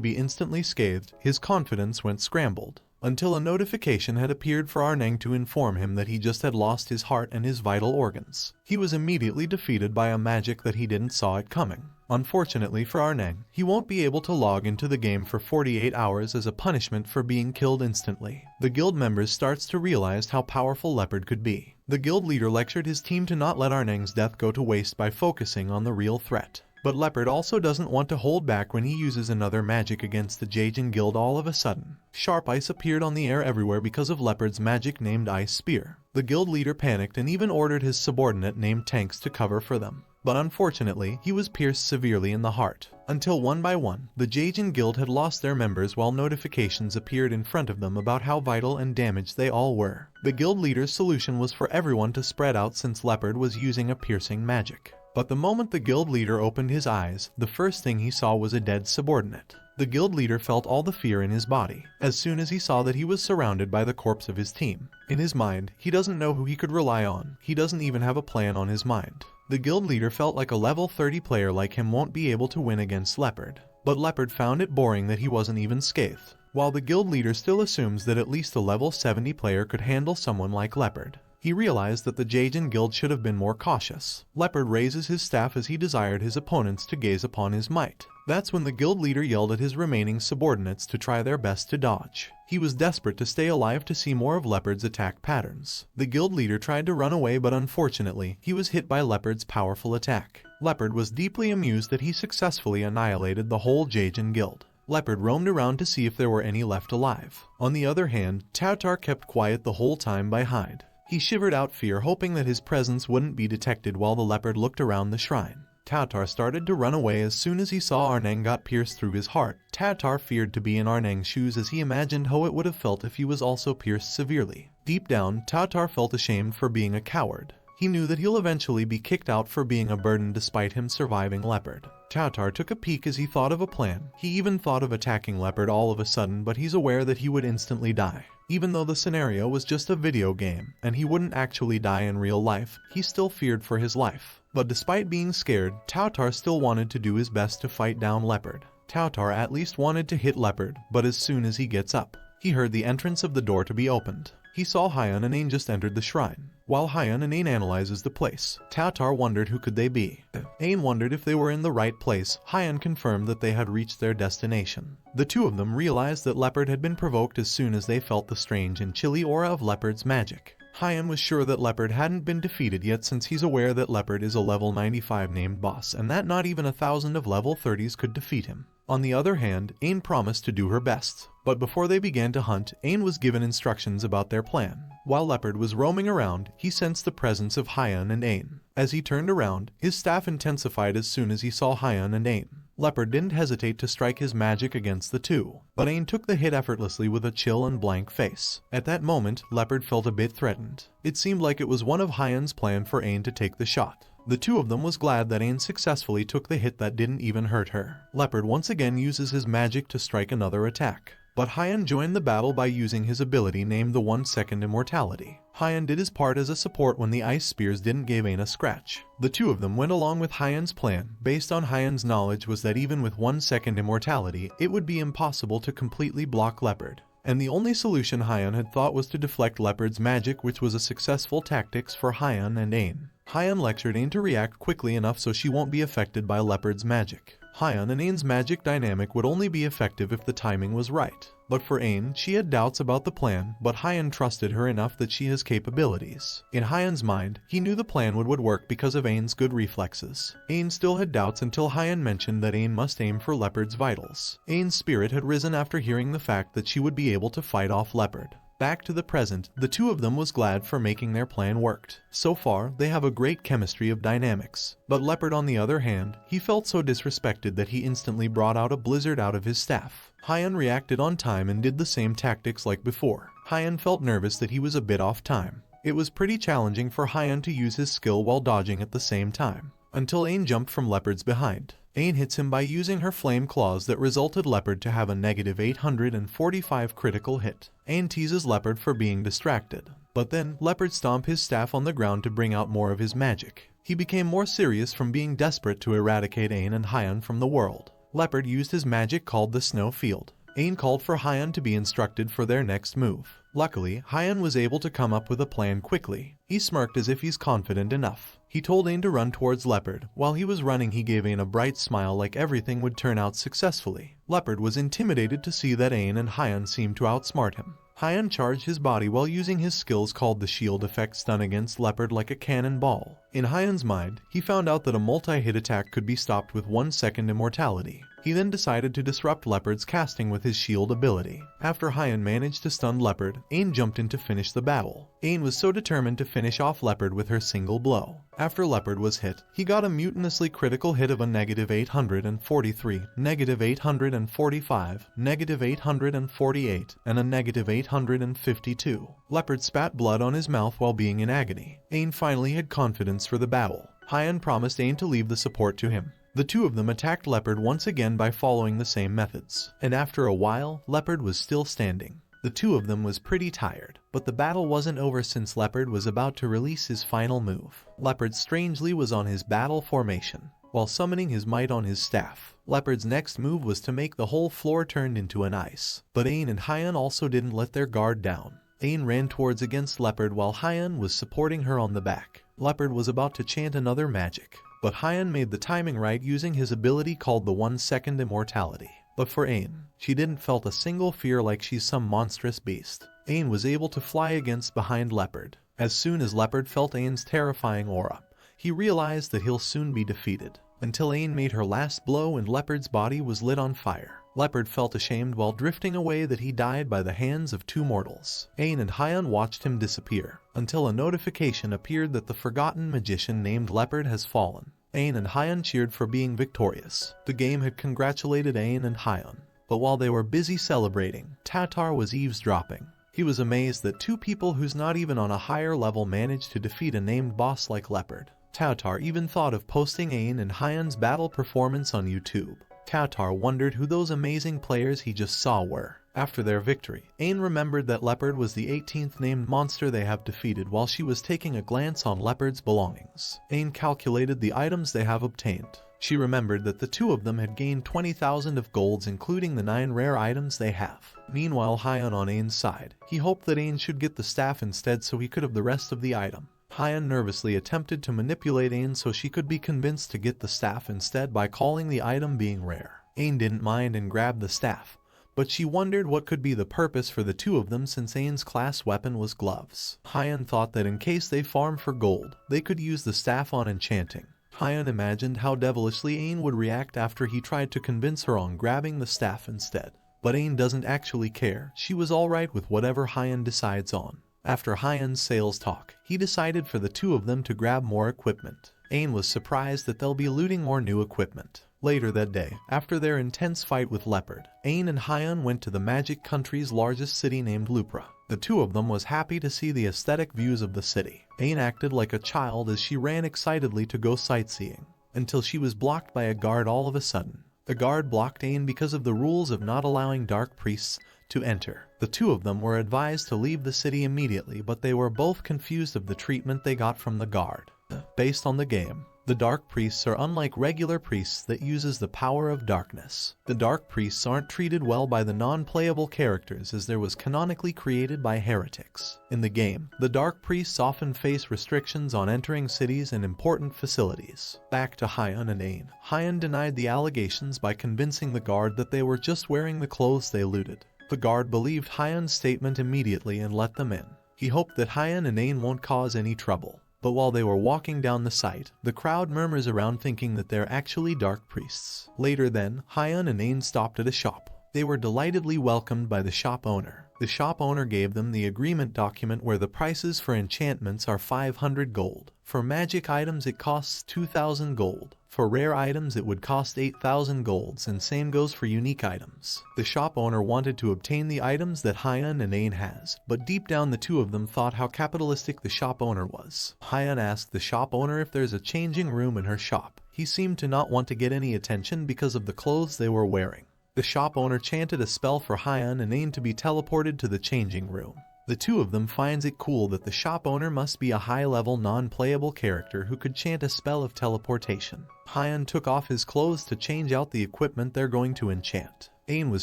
be instantly scathed. His confidence went scrambled, until a notification had appeared for Arneng to inform him that he just had lost his heart and his vital organs. He was immediately defeated by a magic that he didn't saw it coming. Unfortunately for Arneng, he won't be able to log into the game for 48 hours as a punishment for being killed instantly. The guild members starts to realize how powerful Leopard could be. The guild leader lectured his team to not let Arneng's death go to waste by focusing on the real threat. But Leopard also doesn't want to hold back when he uses another magic against the Jajin Guild. All of a sudden, sharp ice appeared on the air everywhere because of Leopard's magic named Ice Spear. The guild leader panicked and even ordered his subordinate named Tanks to cover for them. But unfortunately, he was pierced severely in the heart. Until one by one, the Jajin Guild had lost their members while notifications appeared in front of them about how vital and damaged they all were. The guild leader's solution was for everyone to spread out since Leopard was using a piercing magic. But the moment the guild leader opened his eyes, the first thing he saw was a dead subordinate. The guild leader felt all the fear in his body as soon as he saw that he was surrounded by the corpse of his team. In his mind, he doesn't know who he could rely on. He doesn't even have a plan on his mind. The guild leader felt like a level 30 player like him won't be able to win against Leopard. But Leopard found it boring that he wasn't even scathed. While the guild leader still assumes that at least a level 70 player could handle someone like Leopard, he realized that the Jajin Guild should have been more cautious. Leopard raises his staff as he desired his opponents to gaze upon his might. That's when the guild leader yelled at his remaining subordinates to try their best to dodge. He was desperate to stay alive to see more of Leopard's attack patterns. The guild leader tried to run away, but unfortunately, he was hit by Leopard's powerful attack. Leopard was deeply amused that he successfully annihilated the whole Jajin Guild. Leopard roamed around to see if there were any left alive. On the other hand, Tautar kept quiet the whole time by hide. He shivered out fear, hoping that his presence wouldn't be detected while the Leopard looked around the shrine. Tautar started to run away as soon as he saw Arneng got pierced through his heart. Tautar feared to be in Arneng's shoes as he imagined how it would have felt if he was also pierced severely. Deep down, Tautar felt ashamed for being a coward. He knew that he'll eventually be kicked out for being a burden despite him surviving Leopard. Tautar took a peek as he thought of a plan. He even thought of attacking Leopard all of a sudden, but he's aware that he would instantly die. Even though the scenario was just a video game, and he wouldn't actually die in real life, he still feared for his life. But despite being scared, Tautar still wanted to do his best to fight down Leopard. Tautar at least wanted to hit Leopard, but as soon as he gets up, he heard the entrance of the door to be opened. He saw Hyun and Ain just entered the shrine. While Hyun and Ain analyzes the place, Tautar wondered who could they be. Ain wondered if they were in the right place. Hyun confirmed that they had reached their destination. The two of them realized that Leopard had been provoked as soon as they felt the strange and chilly aura of Leopard's magic. Hyun was sure that Leopard hadn't been defeated yet, since he's aware that Leopard is a level 95 named boss and that not even 1,000 of level 30s could defeat him. On the other hand, Ain promised to do her best. But before they began to hunt, Ain was given instructions about their plan. While Leopard was roaming around, he sensed the presence of Hyun and Ain. As he turned around, his staff intensified as soon as he saw Hyun and Ain. Leopard didn't hesitate to strike his magic against the two, but Ain took the hit effortlessly with a chill and blank face. At that moment, Leopard felt a bit threatened. It seemed like it was one of Hyun's plan for Ain to take the shot. The two of them was glad that Ain successfully took the hit that didn't even hurt her. Leopard once again uses his magic to strike another attack. But Hyun joined the battle by using his ability named the 1-second immortality. Hyun did his part as a support when the ice spears didn't give Ain a scratch. The two of them went along with Hyun's plan. Based on Hyun's knowledge was that even with 1-second immortality, it would be impossible to completely block Leopard. And the only solution Hyun had thought was to deflect Leopard's magic, which was a successful tactics for Hyun and Ain. Hyun lectured Ain to react quickly enough so she won't be affected by Leopard's magic. Hyun and Ain's magic dynamic would only be effective if the timing was right. But for Ain, she had doubts about the plan, but Hyun trusted her enough that she has capabilities. In Hyun's mind, he knew the plan would work because of Ain's good reflexes. Ain still had doubts until Hyun mentioned that Ain must aim for Leopard's vitals. Ain's spirit had risen after hearing the fact that she would be able to fight off Leopard. Back to the present, the two of them was glad for making their plan worked. So far, they have a great chemistry of dynamics. But Leopard on the other hand, he felt so disrespected that he instantly brought out a blizzard out of his staff. Hyun reacted on time and did the same tactics like before. Hyun felt nervous that he was a bit off time. It was pretty challenging for Hyun to use his skill while dodging at the same time, until Ain jumped from Leopard's behind. Ain hits him by using her flame claws that resulted Leopard to have a negative 845 critical hit. Ain teases Leopard for being distracted, but then Leopard stomped his staff on the ground to bring out more of his magic. He became more serious from being desperate to eradicate Ain and Hyun from the world. Leopard used his magic called the Snow Field. Ain called for Hyun to be instructed for their next move. Luckily, Hyun was able to come up with a plan quickly. He smirked as if he's confident enough. He told Ain to run towards Leopard. While he was running, he gave Ain a bright smile like everything would turn out successfully. Leopard was intimidated to see that Ain and Hyun seemed to outsmart him. Hyun charged his body while using his skills called the shield effect stun against Leopard like a cannonball. In Hyun's mind, he found out that a multi-hit attack could be stopped with 1 second immortality. He then decided to disrupt Leopard's casting with his shield ability. After Hyun managed to stun Leopard, Ain jumped in to finish the battle. Ain was so determined to finish off Leopard with her single blow. After Leopard was hit, he got a mutinously critical hit of a negative 843, negative 845, negative 848, and a negative 852. Leopard spat blood on his mouth while being in agony. Ain finally had confidence for the battle. Hyun promised Ain to leave the support to him. The two of them attacked Leopard once again by following the same methods, and after a while, Leopard was still standing. The two of them was pretty tired, but the battle wasn't over since Leopard was about to release his final move. Leopard strangely was on his battle formation, while summoning his might on his staff. Leopard's next move was to make the whole floor turned into an ice, but Ain and Hyun also didn't let their guard down. Ain ran towards against Leopard while Hyun was supporting her on the back. Leopard was about to chant another magic, but Hyun made the timing right using his ability called the 1 second immortality. But for Ain, she didn't felt a single fear like she's some monstrous beast. Ain was able to fly against behind Leopard. As soon as Leopard felt Ain's terrifying aura, he realized that he'll soon be defeated. Until Ain made her last blow and Leopard's body was lit on fire. Leopard felt ashamed while drifting away that he died by the hands of two mortals. Ain and Hyun watched him disappear, until a notification appeared that the forgotten magician named Leopard has fallen. Ain and Hyun cheered for being victorious. The game had congratulated Ain and Hyun, but while they were busy celebrating, Tatar was eavesdropping. He was amazed that two people who's not even on a higher level managed to defeat a named boss like Leopard. Tatar even thought of posting Ain and Hyun's battle performance on YouTube. Tatar wondered who those amazing players he just saw were. After their victory, Ain remembered that Leopard was the 18th named monster they have defeated while she was taking a glance on Leopard's belongings. Ain calculated the items they have obtained. She remembered that the two of them had gained 20,000 of golds including the 9 rare items they have. Meanwhile, Hyun on Ain's side, he hoped that Ain should get the staff instead so he could have the rest of the item. Hyun nervously attempted to manipulate Ain so she could be convinced to get the staff instead by calling the item being rare. Ain didn't mind and grabbed the staff, but she wondered what could be the purpose for the two of them since Ain's class weapon was gloves. Hyun thought that in case they farm for gold, they could use the staff on enchanting. Hyun imagined how devilishly Ain would react after he tried to convince her on grabbing the staff instead. But Ain doesn't actually care. She was alright with whatever Hyun decides on. After Hyun's sales talk, he decided for the two of them to grab more equipment. Ain was surprised that they'll be looting more new equipment. Later that day, after their intense fight with Leopard, Ain and Hyun went to the magic country's largest city named Lupra. The two of them was happy to see the aesthetic views of the city. Ain acted like a child as she ran excitedly to go sightseeing, until she was blocked by a guard all of a sudden. The guard blocked Ain because of the rules of not allowing dark priests to enter. The two of them were advised to leave the city immediately, but they were both confused of the treatment they got from the guard. Based on the game, the dark priests are unlike regular priests that uses the power of darkness. The dark priests aren't treated well by the non-playable characters as there was canonically created by heretics. In the game, the dark priests often face restrictions on entering cities and important facilities. Back to Hyun and Ain. Hyun denied the allegations by convincing the guard that they were just wearing the clothes they looted. The guard believed Hyun's statement immediately and let them in. He hoped that Hyun and Ain won't cause any trouble. But while they were walking down the site, the crowd murmurs around thinking that they're actually dark priests. Later then, Hyun and Ain stopped at a shop. They were delightedly welcomed by the shop owner. The shop owner gave them the agreement document where the prices for enchantments are 500 gold. For magic items it costs 2,000 gold. For rare items it would cost 8,000 golds, and same goes for unique items. The shop owner wanted to obtain the items that Hyun and Ain has, but deep down the two of them thought how capitalistic the shop owner was. Hyun asked the shop owner if there's a changing room in her shop. He seemed to not want to get any attention because of the clothes they were wearing. The shop owner chanted a spell for Hyun and Ain to be teleported to the changing room. The two of them finds it cool that the shop owner must be a high-level non-playable character who could chant a spell of teleportation. Hyun took off his clothes to change out the equipment they're going to enchant. Ain was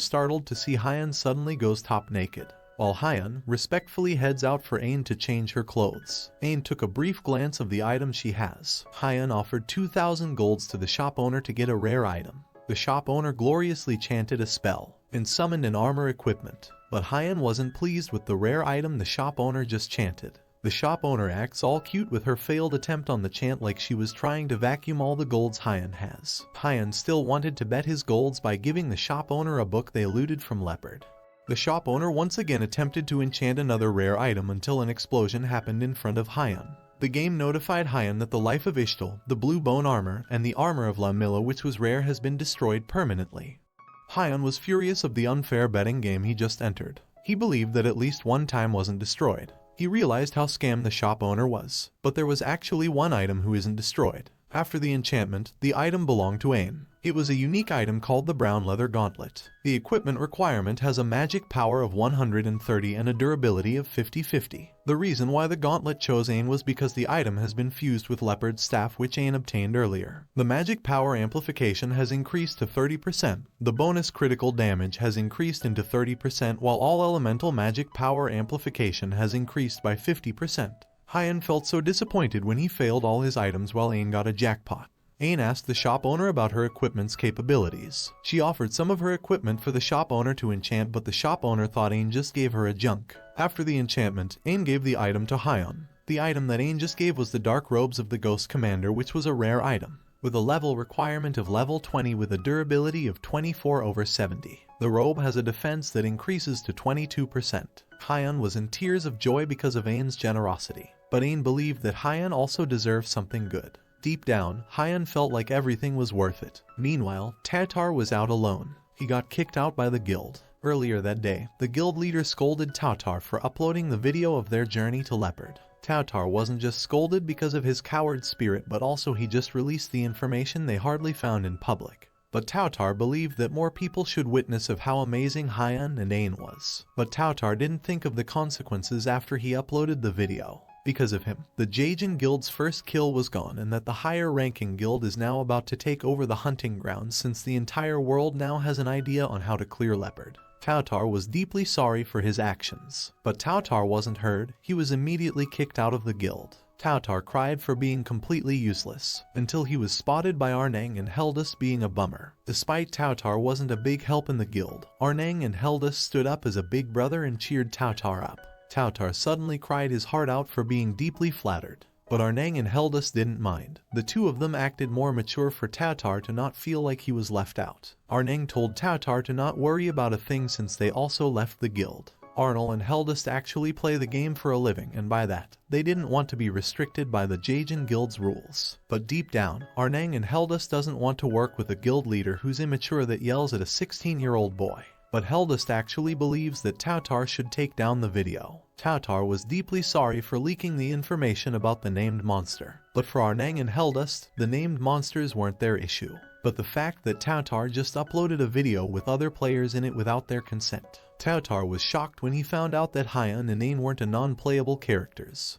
startled to see Hyun suddenly goes top naked, while Hyun respectfully heads out for Ain to change her clothes. Ain took a brief glance of the item she has. Hyun offered 2,000 golds to the shop owner to get a rare item. The shop owner gloriously chanted a spell and summoned an armor equipment. But Hyun wasn't pleased with the rare item the shop owner just chanted. The shop owner acts all cute with her failed attempt on the chant like she was trying to vacuum all the golds Hyun has. Hyun still wanted to bet his golds by giving the shop owner a book they looted from Leopard. The shop owner once again attempted to enchant another rare item until an explosion happened in front of Hyun. The game notified Hyun that the life of Ishtal, the blue bone armor, and the armor of La Milla, which was rare, has been destroyed permanently. Hyun was furious of the unfair betting game he just entered. He believed that at least one time wasn't destroyed. He realized how scammed the shop owner was. But there was actually one item who isn't destroyed. After the enchantment, the item belonged to Ain. It was a unique item called the brown leather gauntlet. The equipment requirement has a magic power of 130 and a durability of 50-50. The reason why the gauntlet chose Ain was because the item has been fused with Leopard's staff, which Ain obtained earlier. The magic power amplification has increased to 30%. The bonus critical damage has increased into 30%, while all elemental magic power amplification has increased by 50%. Hyun felt so disappointed when he failed all his items while Ain got a jackpot. Ain asked the shop owner about her equipment's capabilities. She offered some of her equipment for the shop owner to enchant, but the shop owner thought Ain just gave her a junk. After the enchantment, Ain gave the item to Hyun. The item that Ain just gave was the dark robes of the Ghost Commander, which was a rare item, with a level requirement of level 20 with a durability of 24/70. The robe has a defense that increases to 22%. Hyun was in tears of joy because of Ain's generosity, but Ain believed that Hyun also deserved something good. Deep down, Hyun felt like everything was worth it. Meanwhile, Tatar was out alone. He got kicked out by the guild. Earlier that day, the guild leader scolded Tatar for uploading the video of their journey to Leopard. Tatar wasn't just scolded because of his coward spirit, but also he just released the information they hardly found in public. But Tatar believed that more people should witness of how amazing Hyun and Ain was. But Tatar didn't think of the consequences after he uploaded the video. Because of him, the Jajin Guild's first kill was gone, and that the higher-ranking guild is now about to take over the hunting grounds since the entire world now has an idea on how to clear Leopard. Tatar was deeply sorry for his actions. But Tatar wasn't heard. He was immediately kicked out of the guild. Tatar cried for being completely useless, until he was spotted by Arnang and Heldus being a bummer. Despite Tatar wasn't a big help in the guild, Arnang and Heldus stood up as a big brother and cheered Tatar up. Tatar suddenly cried his heart out for being deeply flattered. But Arnang and Heldus didn't mind. The two of them acted more mature for Tatar to not feel like he was left out. Arnang told Tatar to not worry about a thing since they also left the guild. Arnold and Heldus actually play the game for a living, and by that, they didn't want to be restricted by the Jajin Guild's rules. But deep down, Arnang and Heldus doesn't want to work with a guild leader who's immature that yells at a 16-year-old boy. But Heldus actually believes that Tatar should take down the video. Tatar was deeply sorry for leaking the information about the named monster. But for Arnang and Heldus, the named monsters weren't their issue, but the fact that Tatar just uploaded a video with other players in it without their consent. Tatar was shocked when he found out that Hyun and Ain weren't non-playable characters.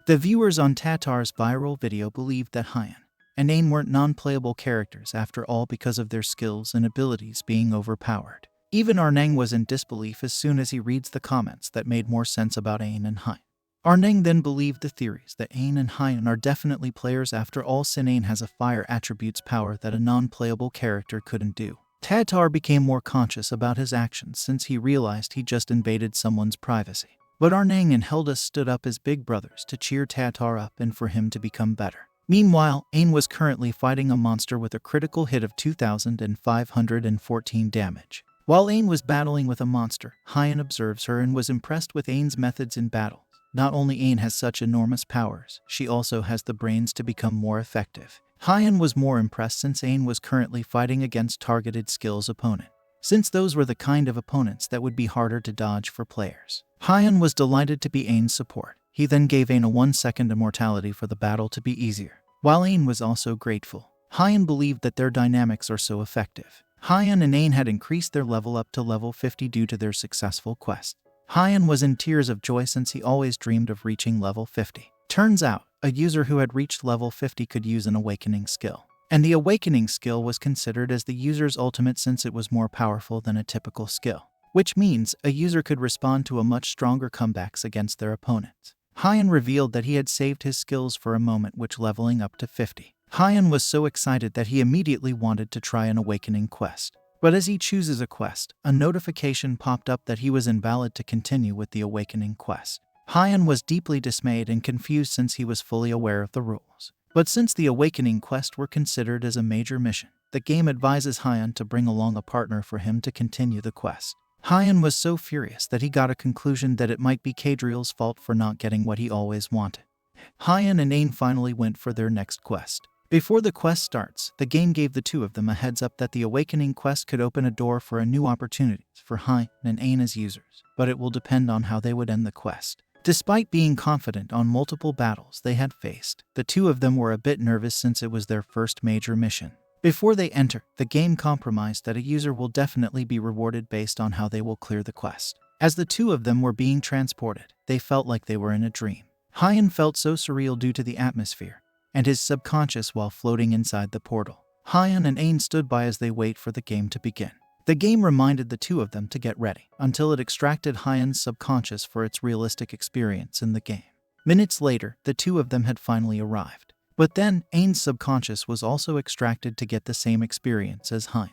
The viewers on Tatar's viral video believed that Hyun and Ain weren't non-playable characters after all because of their skills and abilities being overpowered. Even Arnang was in disbelief as soon as he reads the comments that made more sense about Ain and Hyun. Arnang then believed the theories that Ain and Hyun are definitely players after all, since Ain has a fire attributes power that a non-playable character couldn't do. Tatar became more conscious about his actions since he realized he just invaded someone's privacy. But Arnang and Heldus stood up as big brothers to cheer Tatar up and for him to become better. Meanwhile, Ain was currently fighting a monster with a critical hit of 2,514 damage. While Ain was battling with a monster, Hyun observes her and was impressed with Ain's methods in battle. Not only Ain has such enormous powers, she also has the brains to become more effective. Hyun was more impressed since Ain was currently fighting against targeted skills opponent, since those were the kind of opponents that would be harder to dodge for players. Hyun was delighted to be Ain's support. He then gave Ain a 1-second immortality for the battle to be easier. While Ain was also grateful, Hyun believed that their dynamics are so effective. Hyun and Ain had increased their level up to level 50 due to their successful quest. Hyun was in tears of joy since he always dreamed of reaching level 50. Turns out, a user who had reached level 50 could use an awakening skill. And the awakening skill was considered as the user's ultimate since it was more powerful than a typical skill, which means a user could respond to a much stronger comebacks against their opponents. Hyun revealed that he had saved his skills for a moment, which leveling up to 50. Hyun was so excited that he immediately wanted to try an awakening quest. But as he chooses a quest, a notification popped up that he was invalid to continue with the awakening quest. Hyun was deeply dismayed and confused since he was fully aware of the rules. But since the awakening quest were considered as a major mission, the game advises Hyun to bring along a partner for him to continue the quest. Hyun was so furious that he got a conclusion that it might be Kadriel's fault for not getting what he always wanted. Hyun and Ain finally went for their next quest. Before the quest starts, the game gave the two of them a heads up that the awakening quest could open a door for a new opportunities for Hyun and Ain as users, but it will depend on how they would end the quest. Despite being confident on multiple battles they had faced, the two of them were a bit nervous since it was their first major mission. Before they enter, the game compromised that a user will definitely be rewarded based on how they will clear the quest. As the two of them were being transported, they felt like they were in a dream. Hyun felt so surreal due to the atmosphere and his subconscious while floating inside the portal. Hyun and Ain stood by as they wait for the game to begin. The game reminded the two of them to get ready, until it extracted Hyun's subconscious for its realistic experience in the game. Minutes later, the two of them had finally arrived. But then, Ain's subconscious was also extracted to get the same experience as Hyun's.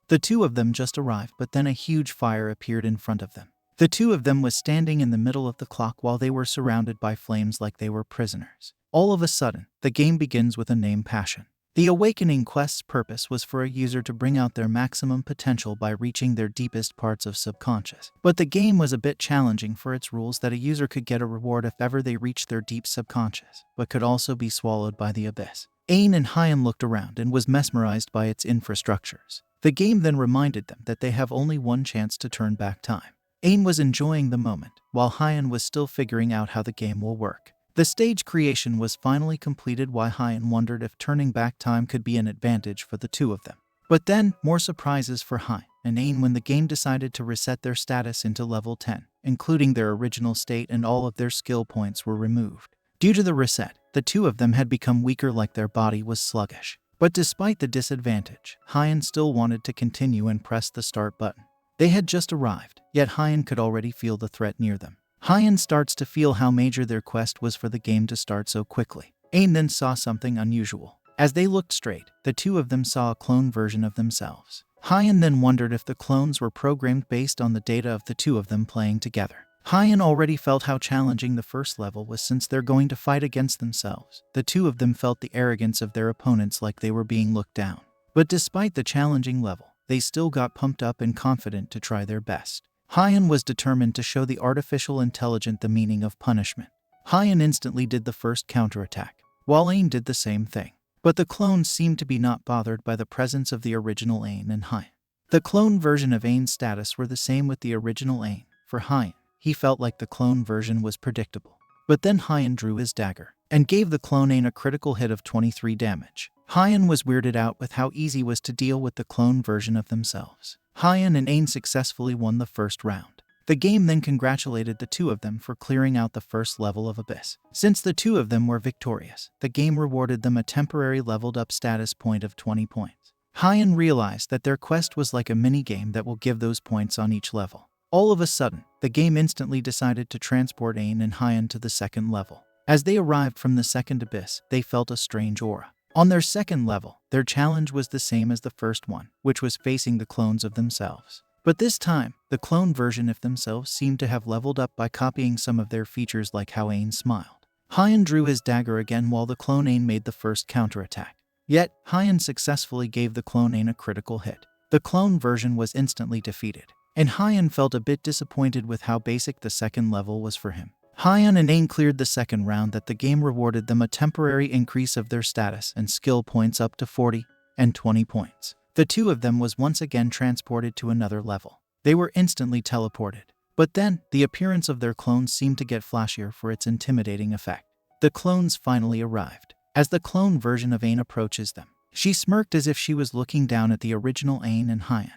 The two of them just arrived, but then a huge fire appeared in front of them. The two of them was standing in the middle of the clock while they were surrounded by flames like they were prisoners. All of a sudden, the game begins with a name Passion. The awakening quest's purpose was for a user to bring out their maximum potential by reaching their deepest parts of subconscious. But the game was a bit challenging for its rules that a user could get a reward if ever they reached their deep subconscious, but could also be swallowed by the abyss. Ain and Hyun looked around and was mesmerized by its infrastructures. The game then reminded them that they have only one chance to turn back time. Ain was enjoying the moment, while Hyun was still figuring out how the game will work. The stage creation was finally completed while Hyun wondered if turning back time could be an advantage for the two of them. But then, more surprises for Hyun and Ain when the game decided to reset their status into level 10, including their original state, and all of their skill points were removed. Due to the reset, the two of them had become weaker, like their body was sluggish. But despite the disadvantage, Hyun still wanted to continue and pressed the start button. They had just arrived, yet Hyun could already feel the threat near them. Hyun starts to feel how major their quest was for the game to start so quickly. Ain then saw something unusual. As they looked straight, the two of them saw a clone version of themselves. Hyun then wondered if the clones were programmed based on the data of the two of them playing together. Hyun already felt how challenging the first level was since they're going to fight against themselves. The two of them felt the arrogance of their opponents, like they were being looked down. But despite the challenging level, they still got pumped up and confident to try their best. Hyun was determined to show the artificial intelligence the meaning of punishment. Hyun instantly did the first counterattack, while Ain did the same thing. But the clones seemed to be not bothered by the presence of the original Ain and Hyun. The clone version of Ain's status were the same with the original Ain. For Hyun, he felt like the clone version was predictable. But then Hyun drew his dagger and gave the clone Ain a critical hit of 23 damage. Hyun was weirded out with how easy it was to deal with the clone version of themselves. Hyun and Ain successfully won the first round. The game then congratulated the two of them for clearing out the first level of Abyss. Since the two of them were victorious, the game rewarded them a temporary leveled up status point of 20 points. Hyun realized that their quest was like a mini-game that will give those points on each level. All of a sudden, the game instantly decided to transport Ain and Hyun to the second level. As they arrived from the second Abyss, they felt a strange aura. On their second level, their challenge was the same as the first one, which was facing the clones of themselves. But this time, the clone version of themselves seemed to have leveled up by copying some of their features, like how Ain smiled. Hyun drew his dagger again while the clone Ain made the first counterattack. Yet, Hyun successfully gave the clone Ain a critical hit. The clone version was instantly defeated, and Hyun felt a bit disappointed with how basic the second level was for him. Hyun and Aang cleared the second round that the game rewarded them a temporary increase of their status and skill points up to 40 and 20 points. The two of them was once again transported to another level. They were instantly teleported. But then, the appearance of their clones seemed to get flashier for its intimidating effect. The clones finally arrived. As the clone version of Aang approaches them, she smirked as if she was looking down at the original Aang and Hyun.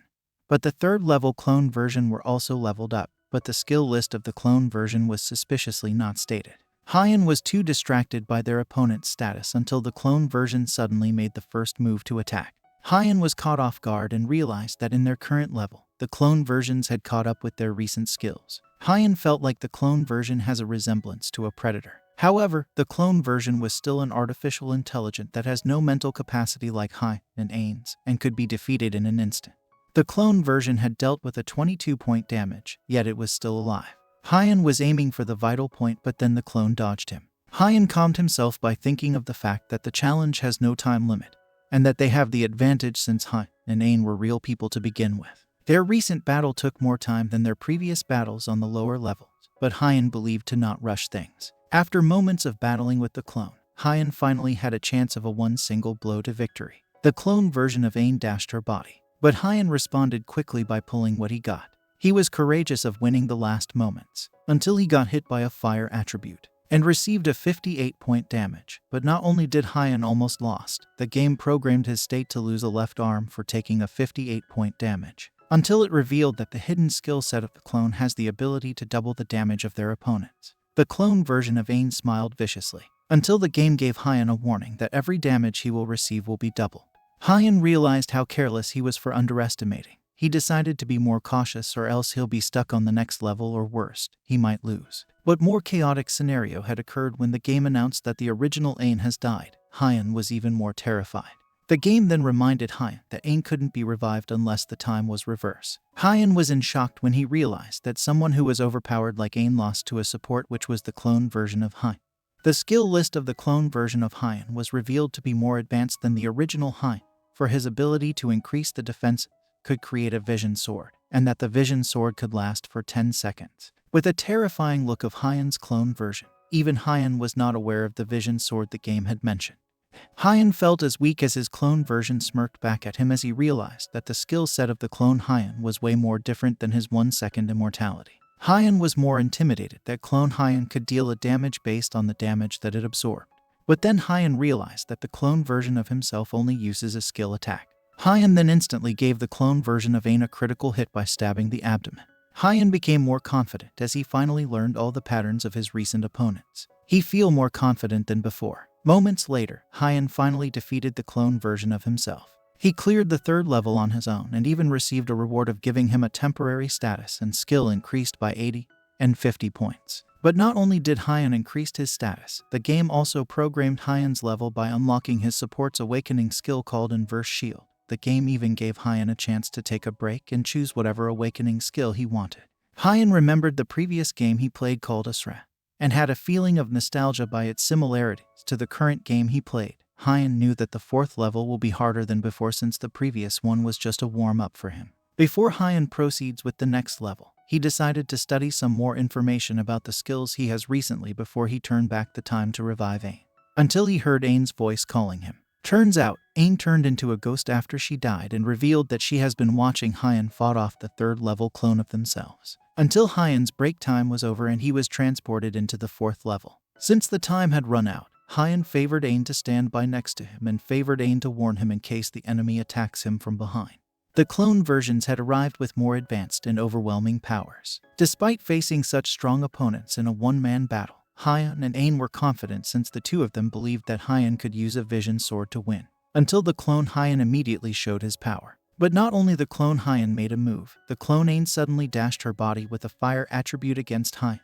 But the third level clone version were also leveled up, but the skill list of the clone version was suspiciously not stated. Hyun was too distracted by their opponent's status until the clone version suddenly made the first move to attack. Hyun was caught off guard and realized that in their current level, the clone versions had caught up with their recent skills. Hyun felt like the clone version has a resemblance to a predator. However, the clone version was still an artificial intelligence that has no mental capacity like Hyun and Aang's and could be defeated in an instant. The clone version had dealt with a 22-point damage, yet it was still alive. Hyun was aiming for the vital point, but then the clone dodged him. Hyun calmed himself by thinking of the fact that the challenge has no time limit, and that they have the advantage since Hyun and Aang were real people to begin with. Their recent battle took more time than their previous battles on the lower levels, but Hyun believed to not rush things. After moments of battling with the clone, Hyun finally had a chance of a one single blow to victory. The clone version of Aang dashed her body, but Hyun responded quickly by pulling what he got. He was courageous of winning the last moments, until he got hit by a fire attribute, and received a 58-point damage. But not only did Hyun almost lost, the game programmed his state to lose a left arm for taking a 58-point damage, until it revealed that the hidden skill set of the clone has the ability to double the damage of their opponents. The clone version of Aang smiled viciously, until the game gave Hyun a warning that every damage he will receive will be doubled. Hyun realized how careless he was for underestimating. He decided to be more cautious, or else he'll be stuck on the next level, or worst, he might lose. But more chaotic scenario had occurred when the game announced that the original Aang has died. Hyun was even more terrified. The game then reminded Hyun that Aang couldn't be revived unless the time was reversed. Hyun was in shock when he realized that someone who was overpowered like Aang lost to a support which was the clone version of Hyun. The skill list of the clone version of Hyun was revealed to be more advanced than the original Hyun, for his ability to increase the defense could create a vision sword, and that the vision sword could last for 10 seconds. With a terrifying look of Hyun's clone version, even Hyun was not aware of the vision sword the game had mentioned. Hyun felt as weak as his clone version smirked back at him as he realized that the skill set of the clone Hyun was way more different than his 1-second immortality. Hyun was more intimidated that clone Hyun could deal a damage based on the damage that it absorbed. But then Hyun realized that the clone version of himself only uses a skill attack. Hyun then instantly gave the clone version of Aang a critical hit by stabbing the abdomen. Hyun became more confident as he finally learned all the patterns of his recent opponents. He felt more confident than before. Moments later, Hyun finally defeated the clone version of himself. He cleared the third level on his own and even received a reward of giving him a temporary status and skill increased by 80 and 50 points. But not only did Hyun increase his status, the game also programmed Hyun's level by unlocking his support's awakening skill called Inverse Shield. The game even gave Hyun a chance to take a break and choose whatever awakening skill he wanted. Hyun remembered the previous game he played called Asra, and had a feeling of nostalgia by its similarities to the current game he played. Hyun knew that the fourth level will be harder than before since the previous one was just a warm-up for him. Before Hyun proceeds with the next level, he decided to study some more information about the skills he has recently before he turned back the time to revive Aang, until he heard Aang's voice calling him. Turns out, Aang turned into a ghost after she died and revealed that she has been watching Hyun fought off the third level clone of themselves, until Hyun's break time was over and he was transported into the fourth level. Since the time had run out, Hyun favored Aang to stand by next to him and favored Aang to warn him in case the enemy attacks him from behind. The clone versions had arrived with more advanced and overwhelming powers. Despite facing such strong opponents in a one-man battle, Hyun and Aang were confident since the two of them believed that Hyun could use a vision sword to win, until the clone Hyun immediately showed his power. But not only the clone Hyun made a move, the clone Aang suddenly dashed her body with a fire attribute against Hyun.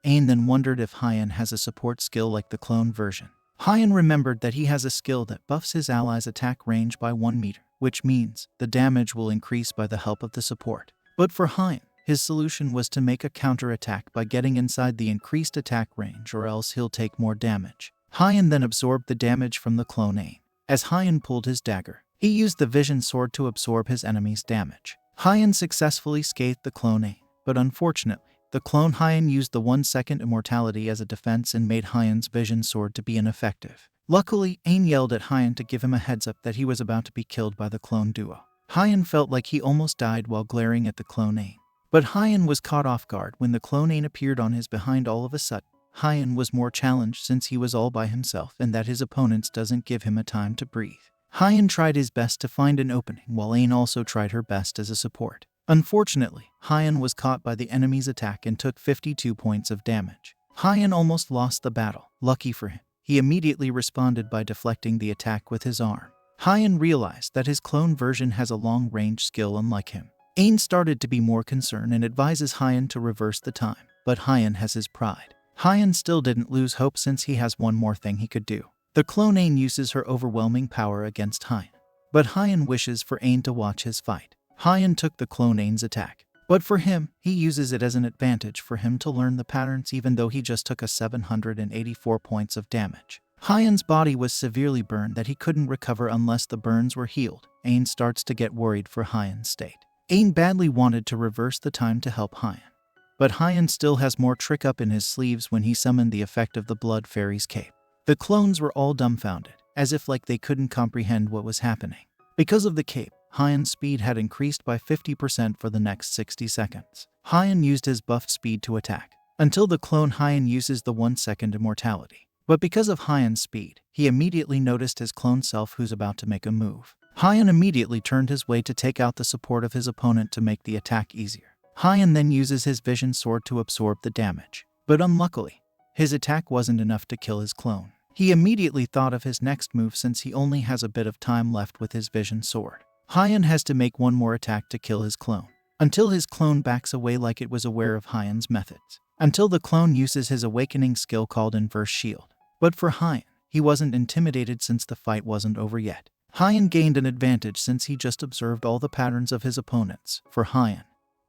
Aang then wondered if Hyun has a support skill like the clone version. Hyun remembered that he has a skill that buffs his allies' attack range by 1 meter, which means the damage will increase by the help of the support. But for Hyun, his solution was to make a counterattack by getting inside the increased attack range, or else he'll take more damage. Hyun then absorbed the damage from the clone Aang. As Hyun pulled his dagger, He used the vision sword to absorb his enemy's damage. Hyun successfully scathed the clone Aang, but unfortunately, the clone Hyun used the 1-second immortality as a defense and made Hyun's vision sword to be ineffective. Luckily, Aang yelled at Hyun to give him a heads up that he was about to be killed by the clone duo. Hyun felt like he almost died while glaring at the clone Aang. But Hyun was caught off guard when the clone Aang appeared on his behind all of a sudden. Hyun was more challenged since he was all by himself and that his opponents doesn't give him a time to breathe. Hyun tried his best to find an opening while Aang also tried her best as a support. Unfortunately, Hyun was caught by the enemy's attack and took 52 points of damage. Hyun almost lost the battle. Lucky for him, he immediately responded by deflecting the attack with his arm. Hyun realized that his clone version has a long-range skill unlike him. Aang started to be more concerned and advises Hyun to reverse the time, but Hyun has his pride. Hyun still didn't lose hope since he has one more thing he could do. The clone Aang uses her overwhelming power against Hyun, but Hyun wishes for Aang to watch his fight. Hyun took the clone Aang's attack, but for him, he uses it as an advantage for him to learn the patterns even though he just took a 784 points of damage. Hyun's body was severely burned that he couldn't recover unless the burns were healed. Aang starts to get worried for Hyun's state. Aang badly wanted to reverse the time to help Hyun, but Hyun still has more trick up in his sleeves when he summoned the effect of the Blood Fairy's cape. The clones were all dumbfounded, as if like they couldn't comprehend what was happening. Because of the cape, Hyun's speed had increased by 50% for the next 60 seconds. Hyun used his buffed speed to attack, until the clone Hyun uses the 1-second immortality. But because of Hyun's speed, he immediately noticed his clone self who's about to make a move. Hyun immediately turned his way to take out the support of his opponent to make the attack easier. Hyun then uses his vision sword to absorb the damage. But unluckily, his attack wasn't enough to kill his clone. He immediately thought of his next move since he only has a bit of time left with his vision sword. Hyun has to make one more attack to kill his clone, until his clone backs away like it was aware of Hyun's methods, until the clone uses his awakening skill called Inverse Shield. But for Hyun, he wasn't intimidated since the fight wasn't over yet. Hyun gained an advantage since he just observed all the patterns of his opponents. For Hyun,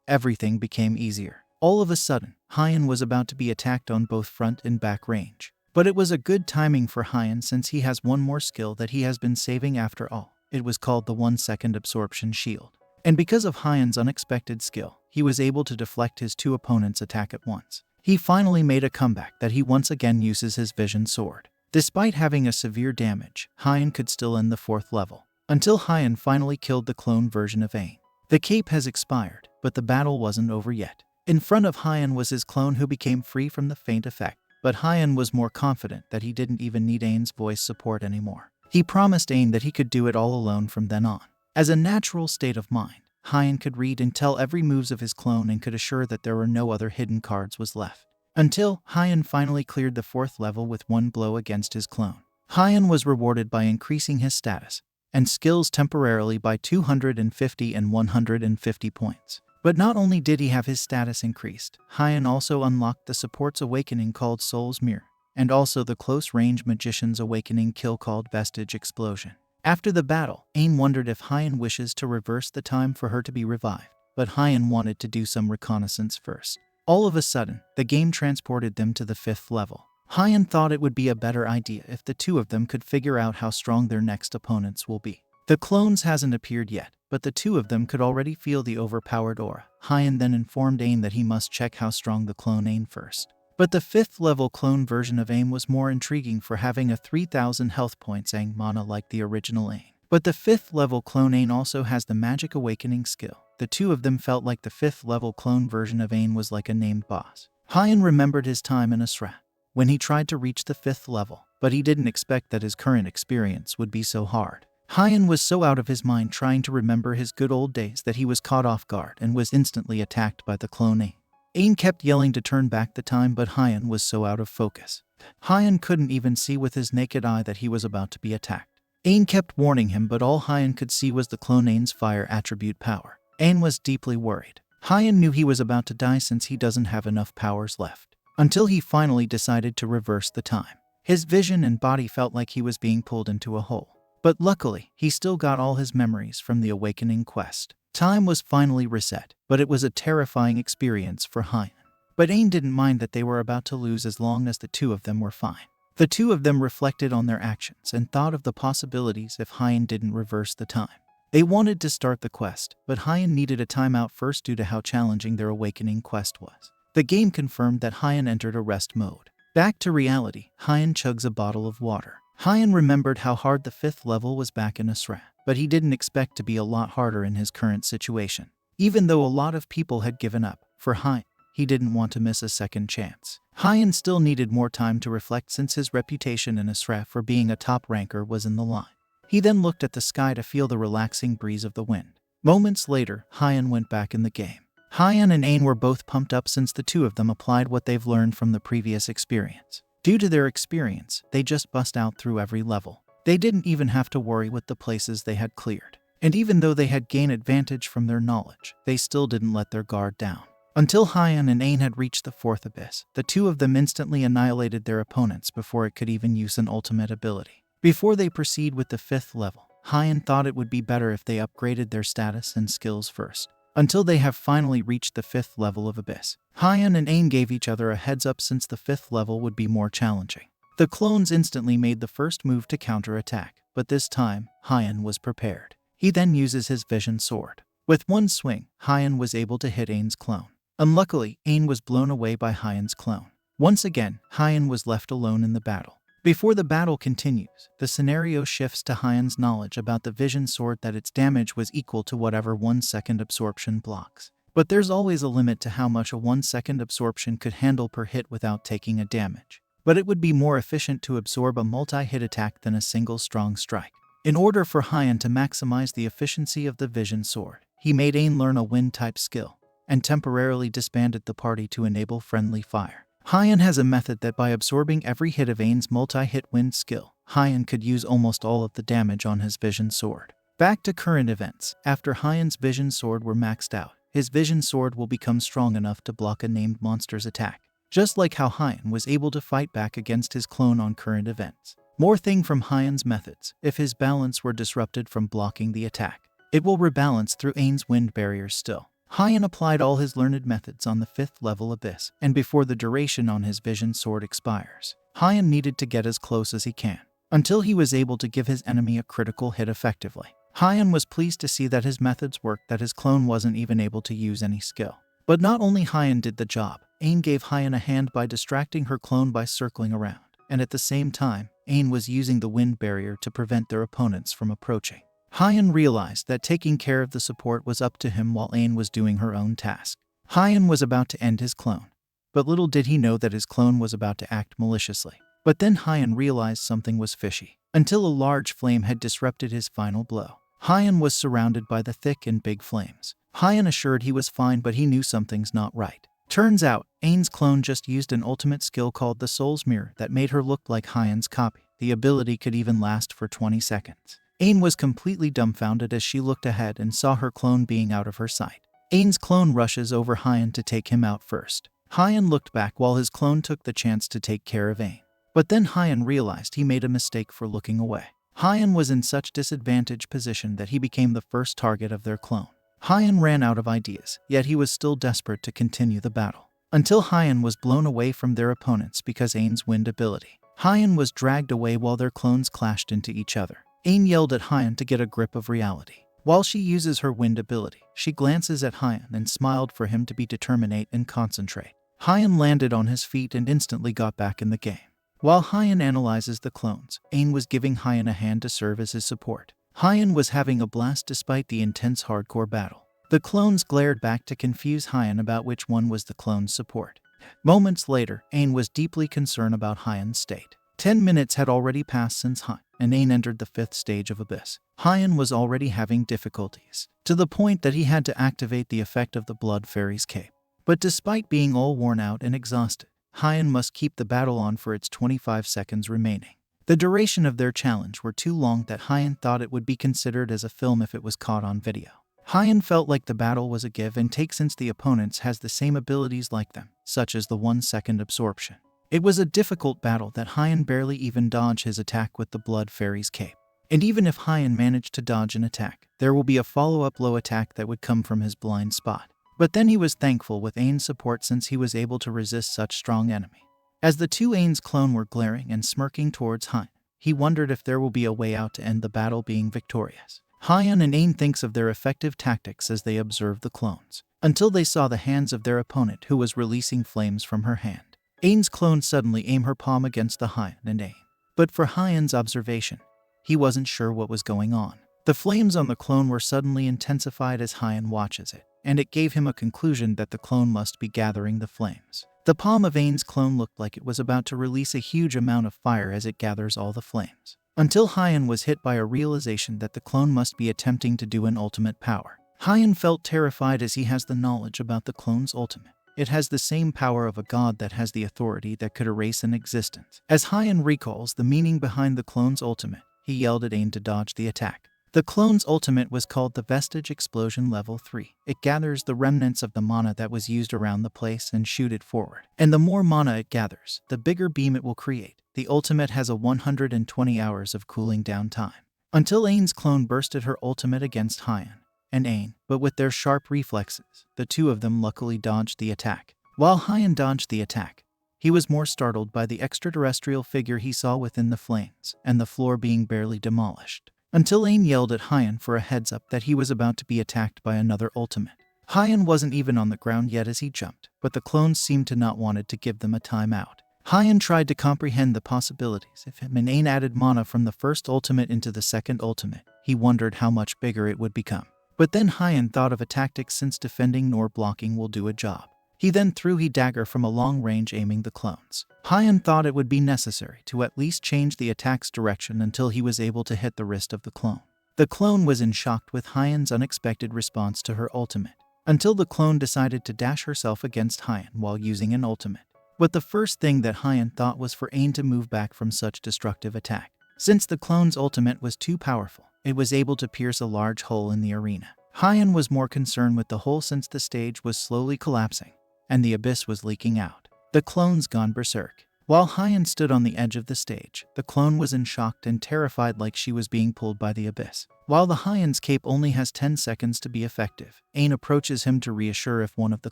everything became easier. All of a sudden, Hyun was about to be attacked on both front and back range. But it was a good timing for Hyun since he has one more skill that he has been saving after all. It was called the 1-second absorption shield. And because of Hyun's unexpected skill, he was able to deflect his two opponents' attack at once. He finally made a comeback that he once again uses his vision sword. Despite having a severe damage, Hyun could still end the 4th level, until Hyun finally killed the clone version of Aang. The cape has expired, but the battle wasn't over yet. In front of Hyun was his clone who became free from the faint effect, but Hyun was more confident that he didn't even need Aang's voice support anymore. He promised Aang that he could do it all alone from then on. As a natural state of mind, Hyun could read and tell every moves of his clone and could assure that there were no other hidden cards was left. Until Hyun finally cleared the 4th level with one blow against his clone. Hyun was rewarded by increasing his status and skills temporarily by 250 and 150 points. But not only did he have his status increased, Hyun also unlocked the support's awakening called Soul's Mirror, and also the close-range magician's awakening kill called Vestige Explosion. After the battle, Aang wondered if Hyun wishes to reverse the time for her to be revived, but Hyun wanted to do some reconnaissance first. All of a sudden, the game transported them to the 5th level. Hyun thought it would be a better idea if the two of them could figure out how strong their next opponents will be. The clones hasn't appeared yet, but the two of them could already feel the overpowered aura. Hyun then informed Aang that he must check how strong the clone Aang first. But the 5th level clone version of Aang was more intriguing for having a 3000 health points Aang mana like the original Aang. But the 5th level clone Aang also has the magic awakening skill. The two of them felt like the 5th level clone version of Aang was like a named boss. Hyun remembered his time in Asra, when he tried to reach the 5th level, but he didn't expect that his current experience would be so hard. Hyun was so out of his mind trying to remember his good old days that he was caught off guard and was instantly attacked by the clone Aang. Aang kept yelling to turn back the time, but Hyun was so out of focus. Hyun couldn't even see with his naked eye that he was about to be attacked. Aang kept warning him, but all Hyun could see was the clone Aang's fire attribute power. Aang was deeply worried. Hyun knew he was about to die since he doesn't have enough powers left. Until he finally decided to reverse the time. His vision and body felt like he was being pulled into a hole. But luckily, he still got all his memories from the awakening quest. Time was finally reset, but it was a terrifying experience for Hyun. But Aang didn't mind that they were about to lose as long as the two of them were fine. The two of them reflected on their actions and thought of the possibilities if Hyun didn't reverse the time. They wanted to start the quest, but Hyun needed a timeout first due to how challenging their awakening quest was. The game confirmed that Hyun entered a rest mode. Back to reality, Hyun chugs a bottle of water. Hyun remembered how hard the 5th level was back in Asra, but he didn't expect to be a lot harder in his current situation. Even though a lot of people had given up, for Hyun, he didn't want to miss a second chance. Hyun still needed more time to reflect since his reputation in Asra for being a top ranker was in the line. He then looked at the sky to feel the relaxing breeze of the wind. Moments later, Hyun went back in the game. Hyun and Ain were both pumped up since the two of them applied what they've learned from the previous experience. Due to their experience, they just bust out through every level. They didn't even have to worry with the places they had cleared. And even though they had gained advantage from their knowledge, they still didn't let their guard down. Until Hyun and Ain had reached the 4th abyss, the two of them instantly annihilated their opponents before it could even use an ultimate ability. Before they proceed with the 5th level, Hyun thought it would be better if they upgraded their status and skills first. Until they have finally reached the 5th level of abyss, Hyun and Ain gave each other a heads up since the 5th level would be more challenging. The clones instantly made the first move to counterattack, but this time, Hyun was prepared. He then uses his vision sword. With one swing, Hyun was able to hit Ain's clone. Unluckily, Ain was blown away by Hyun's clone. Once again, Hyun was left alone in the battle. Before the battle continues, the scenario shifts to Hyun's knowledge about the vision sword that its damage was equal to whatever 1-second absorption blocks. But there's always a limit to how much a 1-second absorption could handle per hit without taking a damage. But it would be more efficient to absorb a multi-hit attack than a single strong strike. In order for Hyun to maximize the efficiency of the vision sword, he made Ain learn a wind-type skill, and temporarily disbanded the party to enable friendly fire. Hyun has a method that by absorbing every hit of Ain's multi-hit wind skill, Hyun could use almost all of the damage on his vision sword. Back to current events, after Hyun's vision sword were maxed out, his vision sword will become strong enough to block a named monster's attack. Just like how Hyun was able to fight back against his clone on current events. More thing from Hyun's methods, if his balance were disrupted from blocking the attack, it will rebalance through Ain's wind barriers still. Hyun applied all his learned methods on the 5th level abyss, and before the duration on his vision sword expires, Hyun needed to get as close as he can, until he was able to give his enemy a critical hit effectively. Hyun was pleased to see that his methods worked, that his clone wasn't even able to use any skill. But not only Hyun did the job, Ain gave Hyun a hand by distracting her clone by circling around, and at the same time, Ain was using the wind barrier to prevent their opponents from approaching. Hyun realized that taking care of the support was up to him while Ain was doing her own task. Hyun was about to end his clone, but little did he know that his clone was about to act maliciously. But then Hyun realized something was fishy, until a large flame had disrupted his final blow. Hyun was surrounded by the thick and big flames. Hyun assured he was fine, but he knew something's not right. Turns out, Ain's clone just used an ultimate skill called the Soul's Mirror that made her look like Hyun's copy. The ability could even last for 20 seconds. Ain was completely dumbfounded as she looked ahead and saw her clone being out of her sight. Ain's clone rushes over Hyun to take him out first. Hyun looked back while his clone took the chance to take care of Ain. But then Hyun realized he made a mistake for looking away. Hyun was in such disadvantaged position that he became the first target of their clone. Hyun ran out of ideas, yet he was still desperate to continue the battle. Until Hyun was blown away from their opponents because Ain's wind ability. Hyun was dragged away while their clones clashed into each other. Ain yelled at Hyun to get a grip of reality. While she uses her wind ability, she glances at Hyun and smiled for him to be determinate and concentrate. Hyun landed on his feet and instantly got back in the game. While Hyun analyzes the clones, Ain was giving Hyun a hand to serve as his support. Hyun was having a blast despite the intense hardcore battle. The clones glared back to confuse Hyun about which one was the clone's support. Moments later, Ain was deeply concerned about Hyun's state. 10 minutes had already passed since Hyun and Ain entered the 5th stage of Abyss. Hyun was already having difficulties, to the point that he had to activate the effect of the Blood Fairy's cape. But despite being all worn out and exhausted, Hyun must keep the battle on for its 25 seconds remaining. The duration of their challenge were too long that Hyun thought it would be considered as a film if it was caught on video. Hyun felt like the battle was a give and take since the opponents has the same abilities like them, such as the 1-second absorption. It was a difficult battle that Hyun barely even dodged his attack with the Blood Fairy's cape. And even if Hyun managed to dodge an attack, there will be a follow-up low attack that would come from his blind spot. But then he was thankful with Ain's support since he was able to resist such strong enemy. As the two Ain's clone were glaring and smirking towards Hyun, he wondered if there will be a way out to end the battle being victorious. Hyun and Ain thinks of their effective tactics as they observe the clones, until they saw the hands of their opponent who was releasing flames from her hand. Ain's clone suddenly aimed her palm against the Hyun and Ain. But for Hyun's observation, he wasn't sure what was going on. The flames on the clone were suddenly intensified as Hyun watches it, and it gave him a conclusion that the clone must be gathering the flames. The palm of Ain's clone looked like it was about to release a huge amount of fire as it gathers all the flames, until Hyun was hit by a realization that the clone must be attempting to do an ultimate power. Hyun felt terrified as he has the knowledge about the clone's ultimate. It has the same power of a god that has the authority that could erase an existence. As Hyun recalls the meaning behind the clone's ultimate, he yelled at Ain to dodge the attack. The clone's ultimate was called the Vestige Explosion Level 3. It gathers the remnants of the mana that was used around the place and shoot it forward. And the more mana it gathers, the bigger beam it will create. The ultimate has a 120 hours of cooling down time. Until Ain's clone bursted her ultimate against Hyun and Ain, but with their sharp reflexes, the two of them luckily dodged the attack. While Hyun dodged the attack, he was more startled by the extraterrestrial figure he saw within the flames and the floor being barely demolished. Until Ain yelled at Hyun for a heads up that he was about to be attacked by another ultimate. Hyun wasn't even on the ground yet as he jumped, but the clones seemed to not wanted to give them a timeout. Hyun tried to comprehend the possibilities. If him and Ain added mana from the first ultimate into the second ultimate, he wondered how much bigger it would become. But then Hyun thought of a tactic since defending nor blocking will do a job. He then threw his dagger from a long range aiming the clones. Hyun thought it would be necessary to at least change the attack's direction until he was able to hit the wrist of the clone. The clone was in shock with Hyun's unexpected response to her ultimate, until the clone decided to dash herself against Hyun while using an ultimate. But the first thing that Hyun thought was for Ain to move back from such destructive attack. Since the clone's ultimate was too powerful, it was able to pierce a large hole in the arena. Hyun was more concerned with the hole since the stage was slowly collapsing and the abyss was leaking out. The clones gone berserk. While Hyun stood on the edge of the stage, the clone was in shock and terrified like she was being pulled by the abyss. While the Hyun's cape only has 10 seconds to be effective, Ain approaches him to reassure if one of the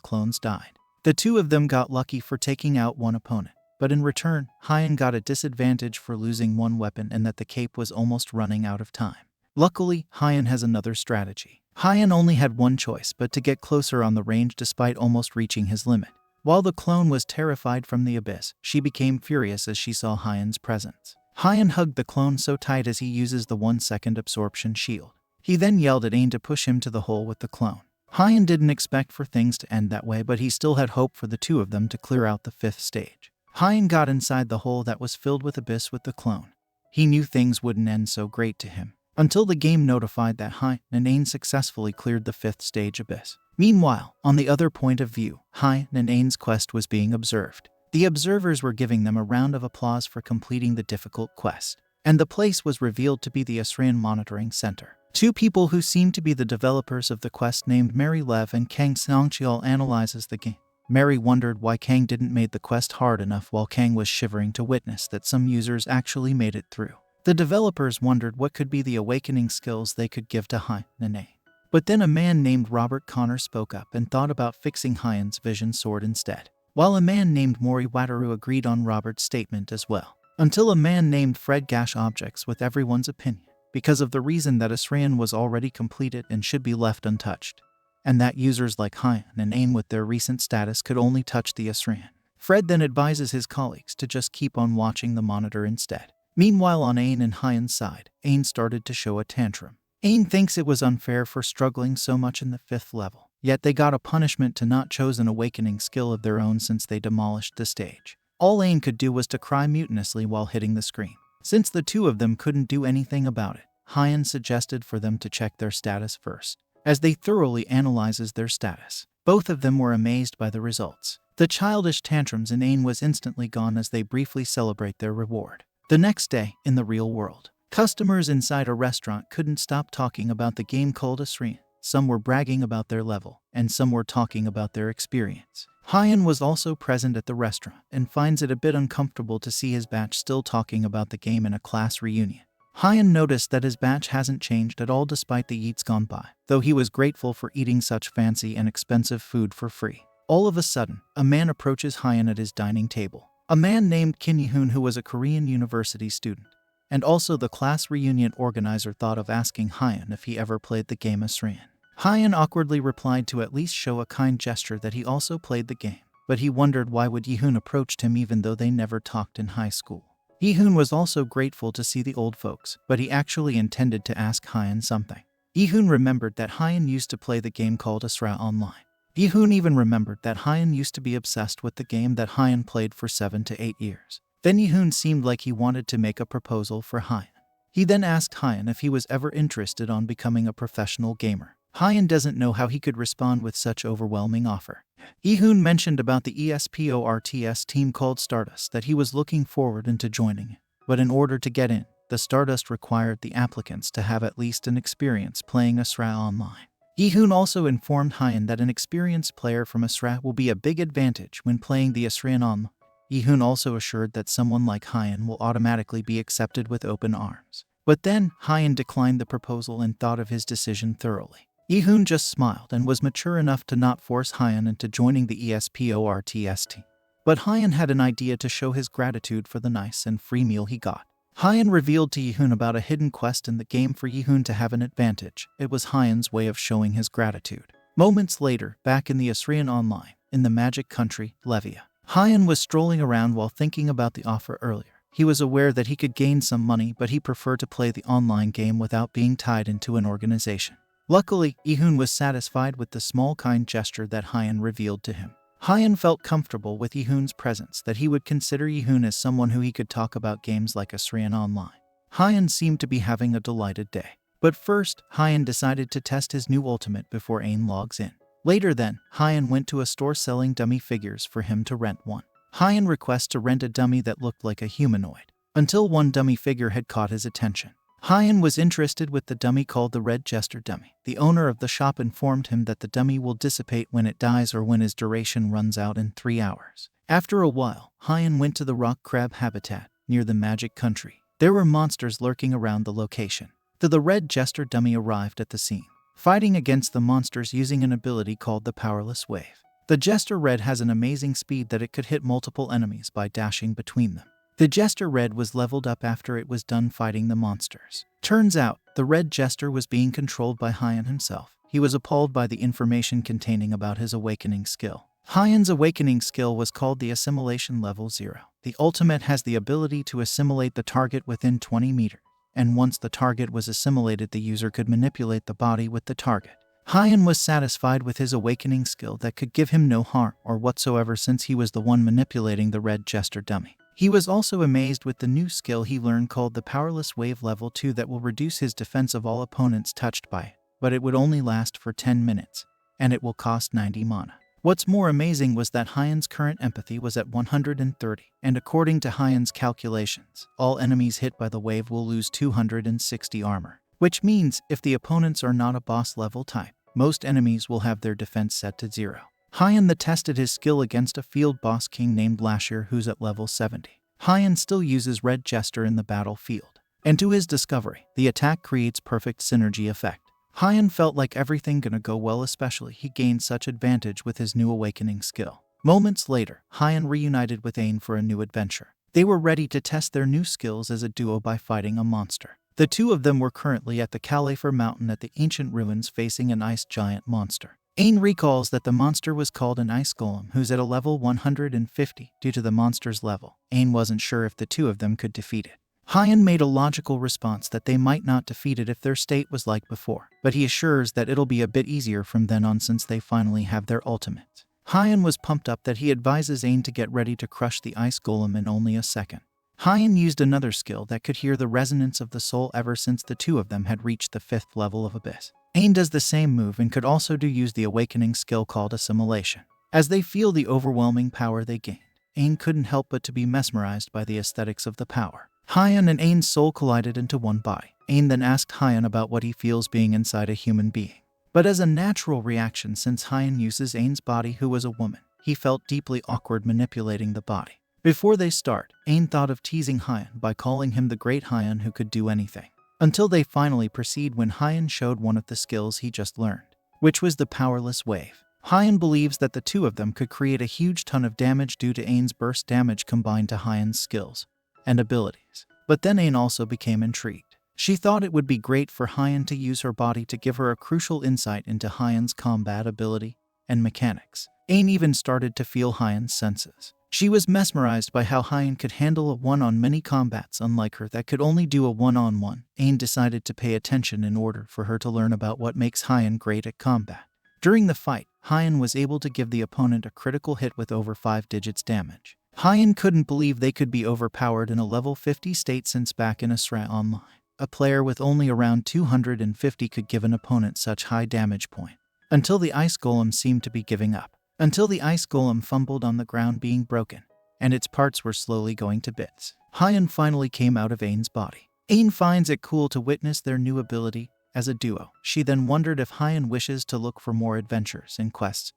clones died. The two of them got lucky for taking out one opponent, but in return, Hyun got a disadvantage for losing one weapon and that the cape was almost running out of time. Luckily, Hyun has another strategy. Hyun only had one choice but to get closer on the range despite almost reaching his limit. While the clone was terrified from the abyss, she became furious as she saw Hyun's presence. Hyun hugged the clone so tight as he uses the 1-second absorption shield. He then yelled at Ain to push him to the hole with the clone. Hyun didn't expect for things to end that way, but he still had hope for the two of them to clear out the 5th stage. Hyun got inside the hole that was filled with abyss with the clone. He knew things wouldn't end so great to him, until the game notified that Hyun and Ain successfully cleared the 5th stage abyss. Meanwhile, on the other point of view, Hyun and Ain's quest was being observed. The observers were giving them a round of applause for completing the difficult quest, and the place was revealed to be the Asrian Monitoring Center. Two people who seemed to be the developers of the quest named Mary Lev and Kang Seongcheol analyzes the game. Mary wondered why Kang didn't make the quest hard enough while Kang was shivering to witness that some users actually made it through. The developers wondered what could be the awakening skills they could give to Hyun and Ain. But then a man named Robert Connor spoke up and thought about fixing Hyun's vision sword instead, while a man named Mori Wataru agreed on Robert's statement as well, until a man named Fred Gash objects with everyone's opinion, because of the reason that Asrian was already completed and should be left untouched, and that users like Hyun and Ain with their recent status could only touch the Asrian. Fred then advises his colleagues to just keep on watching the monitor instead. Meanwhile, on Ain and Hyun's side, Ain started to show a tantrum. Ain thinks it was unfair for struggling so much in the 5th level, yet they got a punishment to not choose an awakening skill of their own since they demolished the stage. All Ain could do was to cry mutinously while hitting the screen. Since the two of them couldn't do anything about it, Hyun suggested for them to check their status first. As they thoroughly analyzes their status, both of them were amazed by the results. The childish tantrums in Ain was instantly gone as they briefly celebrate their reward. The next day, in the real world, customers inside a restaurant couldn't stop talking about the game called Asrian. Some were bragging about their level, and some were talking about their experience. Hyun was also present at the restaurant and finds it a bit uncomfortable to see his batch still talking about the game in a class reunion. Hyun noticed that his batch hasn't changed at all despite the years gone by, though he was grateful for eating such fancy and expensive food for free. All of a sudden, a man approaches Hyun at his dining table. a man named Kim Yi-hoon who was a Korean university student, and also the class reunion organizer thought of asking Hyun if he ever played the game Asrian. Hyun awkwardly replied to at least show a kind gesture that he also played the game, but he wondered why would Yi-hoon approached him even though they never talked in high school. Yi-hoon was also grateful to see the old folks, but he actually intended to ask Hyun something. Yi-hoon remembered that Hyun used to play the game called Asra online. Yi-hoon even remembered that Hyun used to be obsessed with the game that Hyun played for 7 to 8 years. Then Yi-hoon seemed like he wanted to make a proposal for Hyun. He then asked Hyun if he was ever interested on becoming a professional gamer. Hyun doesn't know how he could respond with such overwhelming offer. Yi-hoon mentioned about the ESPORTS team called Stardust that he was looking forward into joining it, but in order to get in, the Stardust required the applicants to have at least an experience playing Asra online. Yi-hoon also informed Hyun that an experienced player from Asra will be a big advantage when playing the Asrian online. Yi-hoon also assured that someone like Hyun will automatically be accepted with open arms. But then, Hyun declined the proposal and thought of his decision thoroughly. Yi-hoon just smiled and was mature enough to not force Hyun into joining the ESPORTS team. But Hyun had an idea to show his gratitude for the nice and free meal he got. Hyun revealed to Yi-hoon about a hidden quest in the game for Yi-hoon to have an advantage. It was Hyun's way of showing his gratitude. Moments later, back in the Asrian online, in the magic country, Levia, Hyun was strolling around while thinking about the offer earlier. He was aware that he could gain some money, but he preferred to play the online game without being tied into an organization. Luckily, Yi-hoon was satisfied with the small kind gesture that Hyun revealed to him. Hyun felt comfortable with Yi-hoon's presence, that he would consider Yi-hoon as someone who he could talk about games like Asrian online. Hyun seemed to be having a delighted day. But first, Hyun decided to test his new ultimate before Ain logs in. Later then, Hyun went to a store selling dummy figures for him to rent one. Hyun requests to rent a dummy that looked like a humanoid, until one dummy figure had caught his attention. Hyun was interested with the dummy called the Red Jester dummy. The owner of the shop informed him that the dummy will dissipate when it dies or when its duration runs out in 3 hours. After a while, Hyun went to the rock crab habitat near the magic country. There were monsters lurking around the location. The Red Jester dummy arrived at the scene, fighting against the monsters using an ability called the Powerless Wave. The Jester Red has an amazing speed that it could hit multiple enemies by dashing between them. The Jester Red was leveled up after it was done fighting the monsters. Turns out, the Red Jester was being controlled by Hyun himself. He was appalled by the information containing about his awakening skill. Hyun's awakening skill was called the Assimilation Level 0. The ultimate has the ability to assimilate the target within 20 meters, and once the target was assimilated, the user could manipulate the body with the target. Hyun was satisfied with his awakening skill that could give him no harm or whatsoever since he was the one manipulating the Red Jester dummy. He was also amazed with the new skill he learned called the Powerless Wave Level 2 that will reduce his defense of all opponents touched by it, but it would only last for 10 minutes, and it will cost 90 mana. What's more amazing was that Hyun's current empathy was at 130, and according to Hyun's calculations, all enemies hit by the wave will lose 260 armor, which means if the opponents are not a boss level type, most enemies will have their defense set to 0. Hyun tested his skill against a field boss king named Lashir who's at level 70. Hyun still uses Red Jester in the battlefield, and to his discovery, the attack creates perfect synergy effect. Hyun felt like everything gonna go well, especially he gained such advantage with his new awakening skill. Moments later, Hyun reunited with Ain for a new adventure. They were ready to test their new skills as a duo by fighting a monster. The two of them were currently at the Caliphar Mountain at the ancient ruins facing an ice giant monster. Ain recalls that the monster was called an ice golem who's at a level 150 due to the monster's level. Ain wasn't sure if the two of them could defeat it. Hyun made a logical response that they might not defeat it if their state was like before, but he assures that it'll be a bit easier from then on since they finally have their ultimates. Hyun was pumped up that he advises Ain to get ready to crush the ice golem in only a second. Hyun used another skill that could hear the resonance of the soul ever since the two of them had reached the 5th level of Abyss. Ain does the same move and could also use the awakening skill called Assimilation. As they feel the overwhelming power they gained, Ain couldn't help but to be mesmerized by the aesthetics of the power. Hyun and Ain's soul collided into one body. Ain then asked Hyun about what he feels being inside a human being. But as a natural reaction, since Hyun uses Ain's body who was a woman, he felt deeply awkward manipulating the body. Before they start, Ain thought of teasing Hyun by calling him the Great Hyun who could do anything. Until they finally proceed when Hyun showed one of the skills he just learned, which was the Powerless Wave. Hyun believes that the two of them could create a huge ton of damage due to Ain's burst damage combined to Hyun's skills and abilities. But then Ain also became intrigued. She thought it would be great for Hyun to use her body to give her a crucial insight into Hyun's combat ability and mechanics. Ain even started to feel Hyun's senses. She was mesmerized by how Hyun could handle a one-on-many combats unlike her that could only do a one-on-one. Ain decided to pay attention in order for her to learn about what makes Hyun great at combat. During the fight, Hyun was able to give the opponent a critical hit with over 5 digits damage. Hyun couldn't believe they could be overpowered in a level 50 state since back in Asra Online, a player with only around 250 could give an opponent such high damage point. Until the ice golem seemed to be giving up. Until the ice golem fumbled on the ground being broken, and its parts were slowly going to bits. Hyun finally came out of Ain's body. Ain finds it cool to witness their new ability as a duo. She then wondered if Hyun wishes to look for more adventures and quests.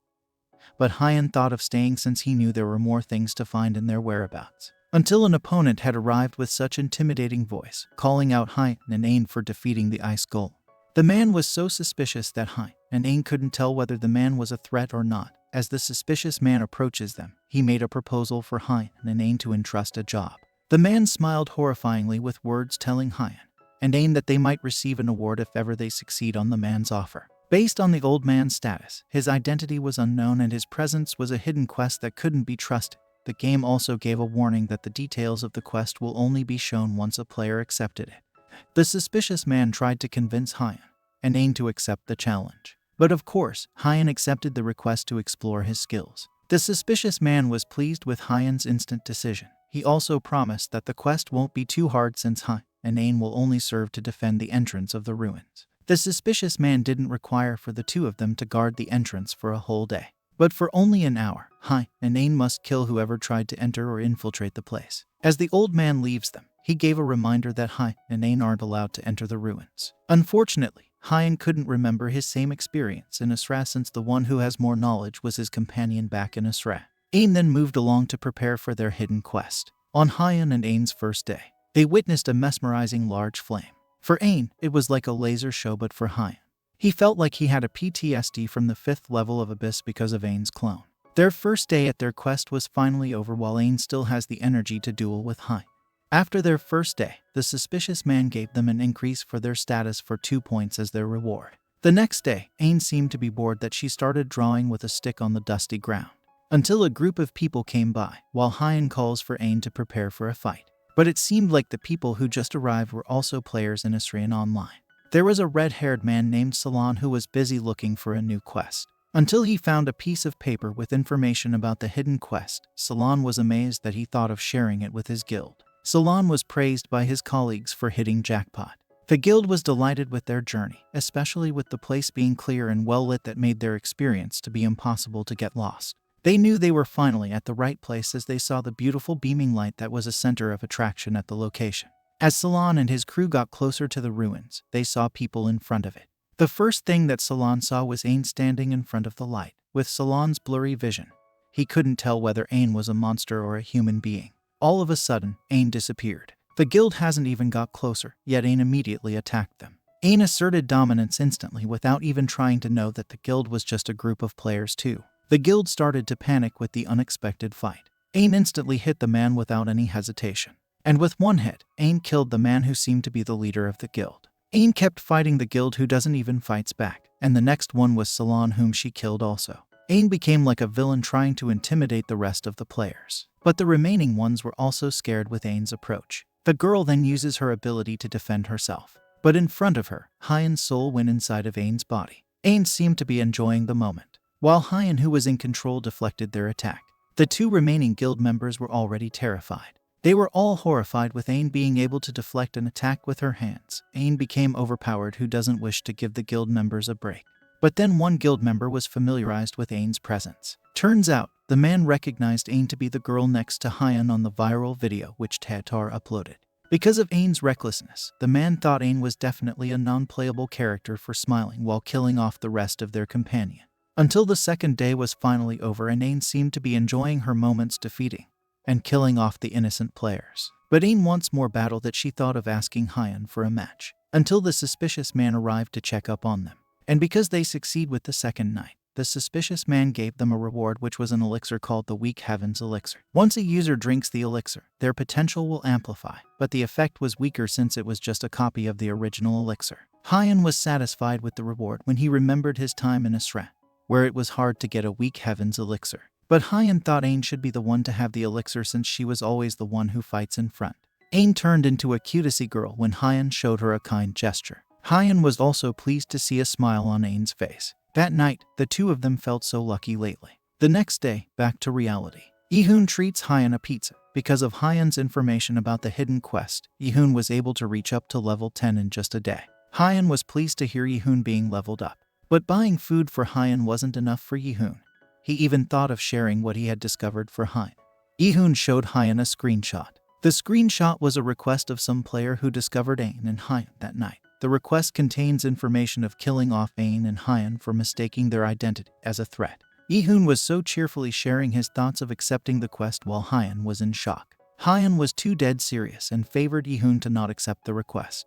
But Hyun thought of staying since he knew there were more things to find in their whereabouts. Until an opponent had arrived with such intimidating voice, calling out Hyun and Ain for defeating the ice golem. The man was so suspicious that Hyun and Ain couldn't tell whether the man was a threat or not. As the suspicious man approaches them, he made a proposal for Hyun and Ain to entrust a job. The man smiled horrifyingly with words telling Hyun and Ain that they might receive an award if ever they succeed on the man's offer. Based on the old man's status, his identity was unknown and his presence was a hidden quest that couldn't be trusted. The game also gave a warning that the details of the quest will only be shown once a player accepted it. The suspicious man tried to convince Hyun and Ain to accept the challenge. But of course, Hyun accepted the request to explore his skills. The suspicious man was pleased with Hyun's instant decision. He also promised that the quest won't be too hard since Hyun and Ain will only serve to defend the entrance of the ruins. The suspicious man didn't require for the two of them to guard the entrance for a whole day. But for only an hour, Hyun and Ain must kill whoever tried to enter or infiltrate the place. As the old man leaves them, he gave a reminder that Hyun and Ain aren't allowed to enter the ruins. Unfortunately, Hyun couldn't remember his same experience in Asra since the one who has more knowledge was his companion back in Asra. Ain then moved along to prepare for their hidden quest. On Hyun and Ain's first day, they witnessed a mesmerizing large flame. For Ain, it was like a laser show, but for Hyun, he felt like he had a PTSD from the 5th level of Abyss because of Ain's clone. Their first day at their quest was finally over while Ain still has the energy to duel with Hyun. After their first day, the suspicious man gave them an increase for their status for 2 points as their reward. The next day, Ain seemed to be bored that she started drawing with a stick on the dusty ground. Until a group of people came by, while Hyun calls for Ain to prepare for a fight. But it seemed like the people who just arrived were also players in Asrian Online. There was a red-haired man named Salon who was busy looking for a new quest. Until he found a piece of paper with information about the hidden quest, Salon was amazed that he thought of sharing it with his guild. Salon was praised by his colleagues for hitting jackpot. The guild was delighted with their journey, especially with the place being clear and well lit that made their experience to be impossible to get lost. They knew they were finally at the right place as they saw the beautiful beaming light that was a center of attraction at the location. As Salon and his crew got closer to the ruins, they saw people in front of it. The first thing that Salon saw was Ain standing in front of the light. With Salon's blurry vision, he couldn't tell whether Ain was a monster or a human being. All of a sudden, Ain disappeared. The guild hasn't even got closer, yet Ain immediately attacked them. Ain asserted dominance instantly without even trying to know that the guild was just a group of players too. The guild started to panic with the unexpected fight. Ain instantly hit the man without any hesitation. And with one hit, Ain killed the man who seemed to be the leader of the guild. Ain kept fighting the guild who doesn't even fights back, and the next one was Salon whom she killed also. Ain became like a villain trying to intimidate the rest of the players. But the remaining ones were also scared with Ain's approach. The girl then uses her ability to defend herself. But in front of her, Hyun's soul went inside of Ain's body. Ain seemed to be enjoying the moment, while Hyun, who was in control, deflected their attack. The 2 remaining guild members were already terrified. They were all horrified with Ain being able to deflect an attack with her hands. Ain became overpowered who doesn't wish to give the guild members a break. But then one guild member was familiarized with Ain's presence. Turns out, the man recognized Ain to be the girl next to Hyun on the viral video which Tatar uploaded. Because of Ain's recklessness, the man thought Ain was definitely a non-playable character for smiling while killing off the rest of their companion. Until the second day was finally over and Ain seemed to be enjoying her moments defeating and killing off the innocent players. But Ain wants more battle that she thought of asking Hyun for a match. Until the suspicious man arrived to check up on them. And because they succeed with the second night, the suspicious man gave them a reward, which was an elixir called the Weak Heavens Elixir. Once a user drinks the elixir, their potential will amplify, but the effect was weaker since it was just a copy of the original elixir. Hyun was satisfied with the reward when he remembered his time in Asra, where it was hard to get a Weak Heavens Elixir. But Hyun thought Ain should be the one to have the elixir since she was always the one who fights in front. Ain turned into a cutesy girl when Hyun showed her a kind gesture. Hyun was also pleased to see a smile on Ain's face. That night, the two of them felt so lucky lately. The next day, back to reality. Ihun treats Hyun a pizza. Because of Hyun's information about the hidden quest, Ihun was able to reach up to level 10 in just a day. Hyun was pleased to hear Ihun being leveled up. But buying food for Hyun wasn't enough for Ihun. He even thought of sharing what he had discovered for Hyun. Ihun showed Hyun a screenshot. The screenshot was a request of some player who discovered Ain and Hyun that night. The request contains information of killing off Ain and Hyun for mistaking their identity as a threat. Ihun was so cheerfully sharing his thoughts of accepting the quest while Hyun was in shock. Hyun was too dead serious and favored Ihun to not accept the request.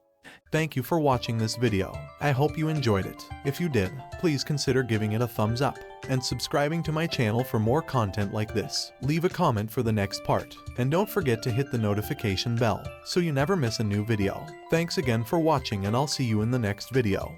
Thank you for watching this video. I hope you enjoyed it. If you did, please consider giving it a thumbs up and subscribing to my channel for more content like this. Leave a comment for the next part, and don't forget to hit the notification bell so you never miss a new video. Thanks again for watching, and I'll see you in the next video.